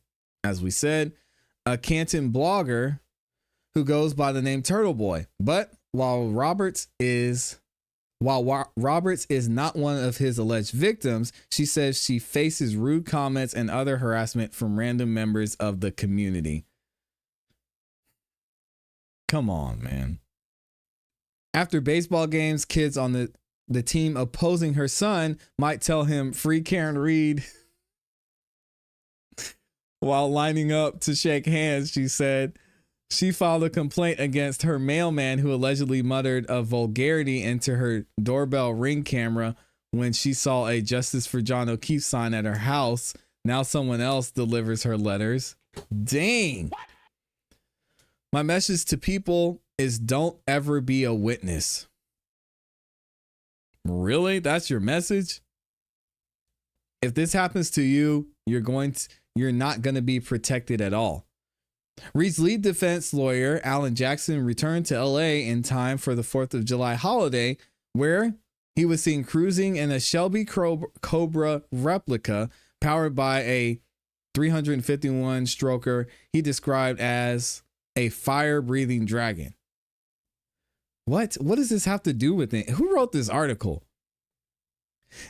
as we said, a Canton blogger who goes by the name Turtle Boy. But while Roberts is not one of his alleged victims, she says she faces rude comments and other harassment from random members of the community. Come on, man. After baseball games, kids on the team opposing her son might tell him, "Free Karen Reed," while lining up to shake hands, she said. She filed a complaint against her mailman who allegedly muttered a vulgarity into her doorbell Ring camera when she saw a Justice for John O'Keefe sign at her house. Now someone else delivers her letters. Dang. My message to people is don't ever be a witness. Really? That's your message? If this happens to you, you're not going to be protected at all. Reed's lead defense lawyer, Alan Jackson, returned to LA in time for the 4th of July holiday, where he was seen cruising in a Shelby Cobra replica powered by a 351 stroker he described as a fire-breathing dragon. What does this have to do with it? Who wrote this article?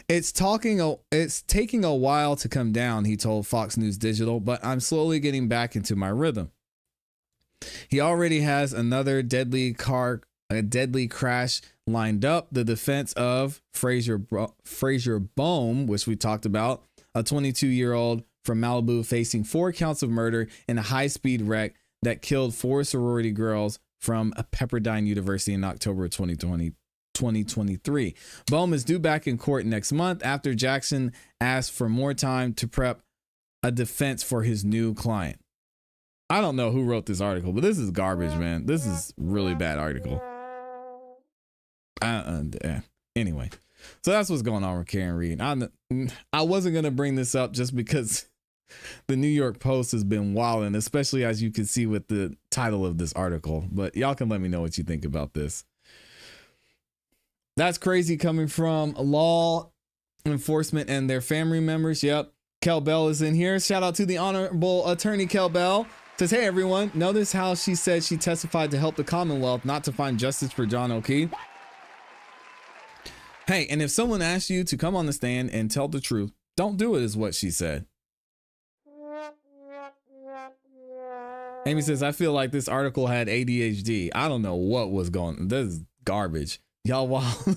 It's taking a while to come down, he told Fox News Digital, but I'm slowly getting back into my rhythm. He already has another deadly crash lined up. The defense of Fraser Boehm, which we talked about, a 22-year-old from Malibu facing 4 counts of murder in a high-speed wreck that killed 4 sorority girls from Pepperdine University in October 2023. Boehm is due back in court next month after Jackson asked for more time to prep a defense for his new client. I don't know who wrote this article, but this is garbage, man. This is really bad article. Anyway, so that's what's going on with Karen Reed. I wasn't going to bring this up just because the New York Post has been wilding, especially as you can see with the title of this article. But y'all can let me know what you think about this. That's crazy coming from law enforcement and their family members. Yep. Kel Bell is in here. Shout out to the Honorable Attorney Kel Bell. Says, hey, everyone. Notice how she said she testified to help the Commonwealth, not to find justice for John O'Keefe. Hey, and if someone asks you to come on the stand and tell the truth, don't do it, is what she said. Amy says, I feel like this article had ADHD. I don't know what was going on. This is garbage. Y'all wild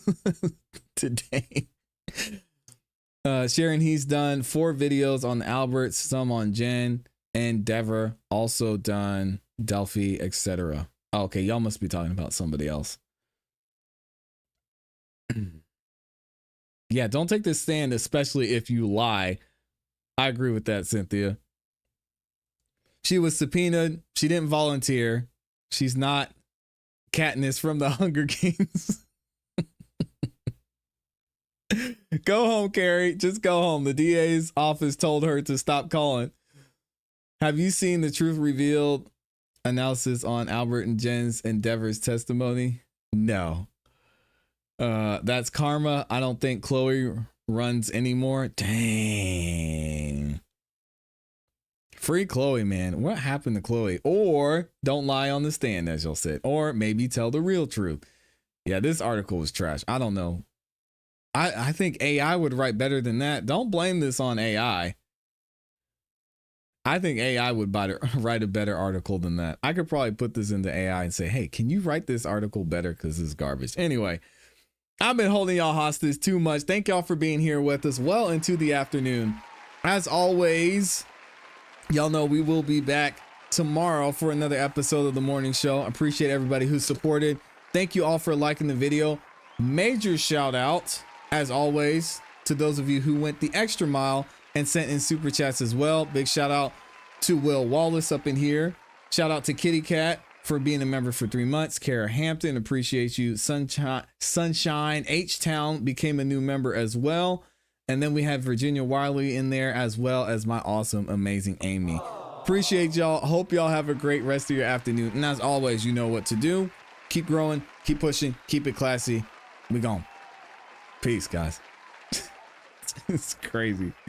today. Sharon, he's done 4 videos on the Alberts, some on Jen and Dever, also done Delphi, etc. Okay, y'all must be talking about somebody else. Yeah, don't take this stand, especially if you lie. I agree with that, Cynthia. She was subpoenaed. She didn't volunteer. She's not Katniss from the Hunger Games. Go home, Carrie. Just go home. The DA's office told her to stop calling. Have you seen the Truth Revealed analysis on Albert and Jen's Endeavor's testimony? No. That's karma. I don't think Chloe runs anymore. Dang. Free Chloe, man. What happened to Chloe? Or don't lie on the stand, as you'll say. Or maybe tell the real truth. Yeah, this article was trash. I don't know. I think AI would write better than that. Don't blame this on AI. I think AI would write a better article than that. I could probably put this into AI and say, hey, can you write this article better? Because it's garbage. Anyway, I've been holding y'all hostage too much. Thank y'all for being here with us well into the afternoon. As always, y'all know we will be back tomorrow for another episode of the morning show. I appreciate everybody who supported. Thank you all for liking the video. Major shout out, as always, to those of you who went the extra mile and sent in super chats as well. Big shout out to Will Wallace up in here. Shout out to Kitty Cat for being a member for 3 months. Kara Hampton, appreciate you. Sunshine H-Town became a new member as well. And then we have Virginia Wiley in there, as well as my awesome, amazing Amy. Appreciate y'all. Hope y'all have a great rest of your afternoon. And as always, you know what to do. Keep growing, keep pushing, keep it classy. We gone. Peace, guys. It's crazy.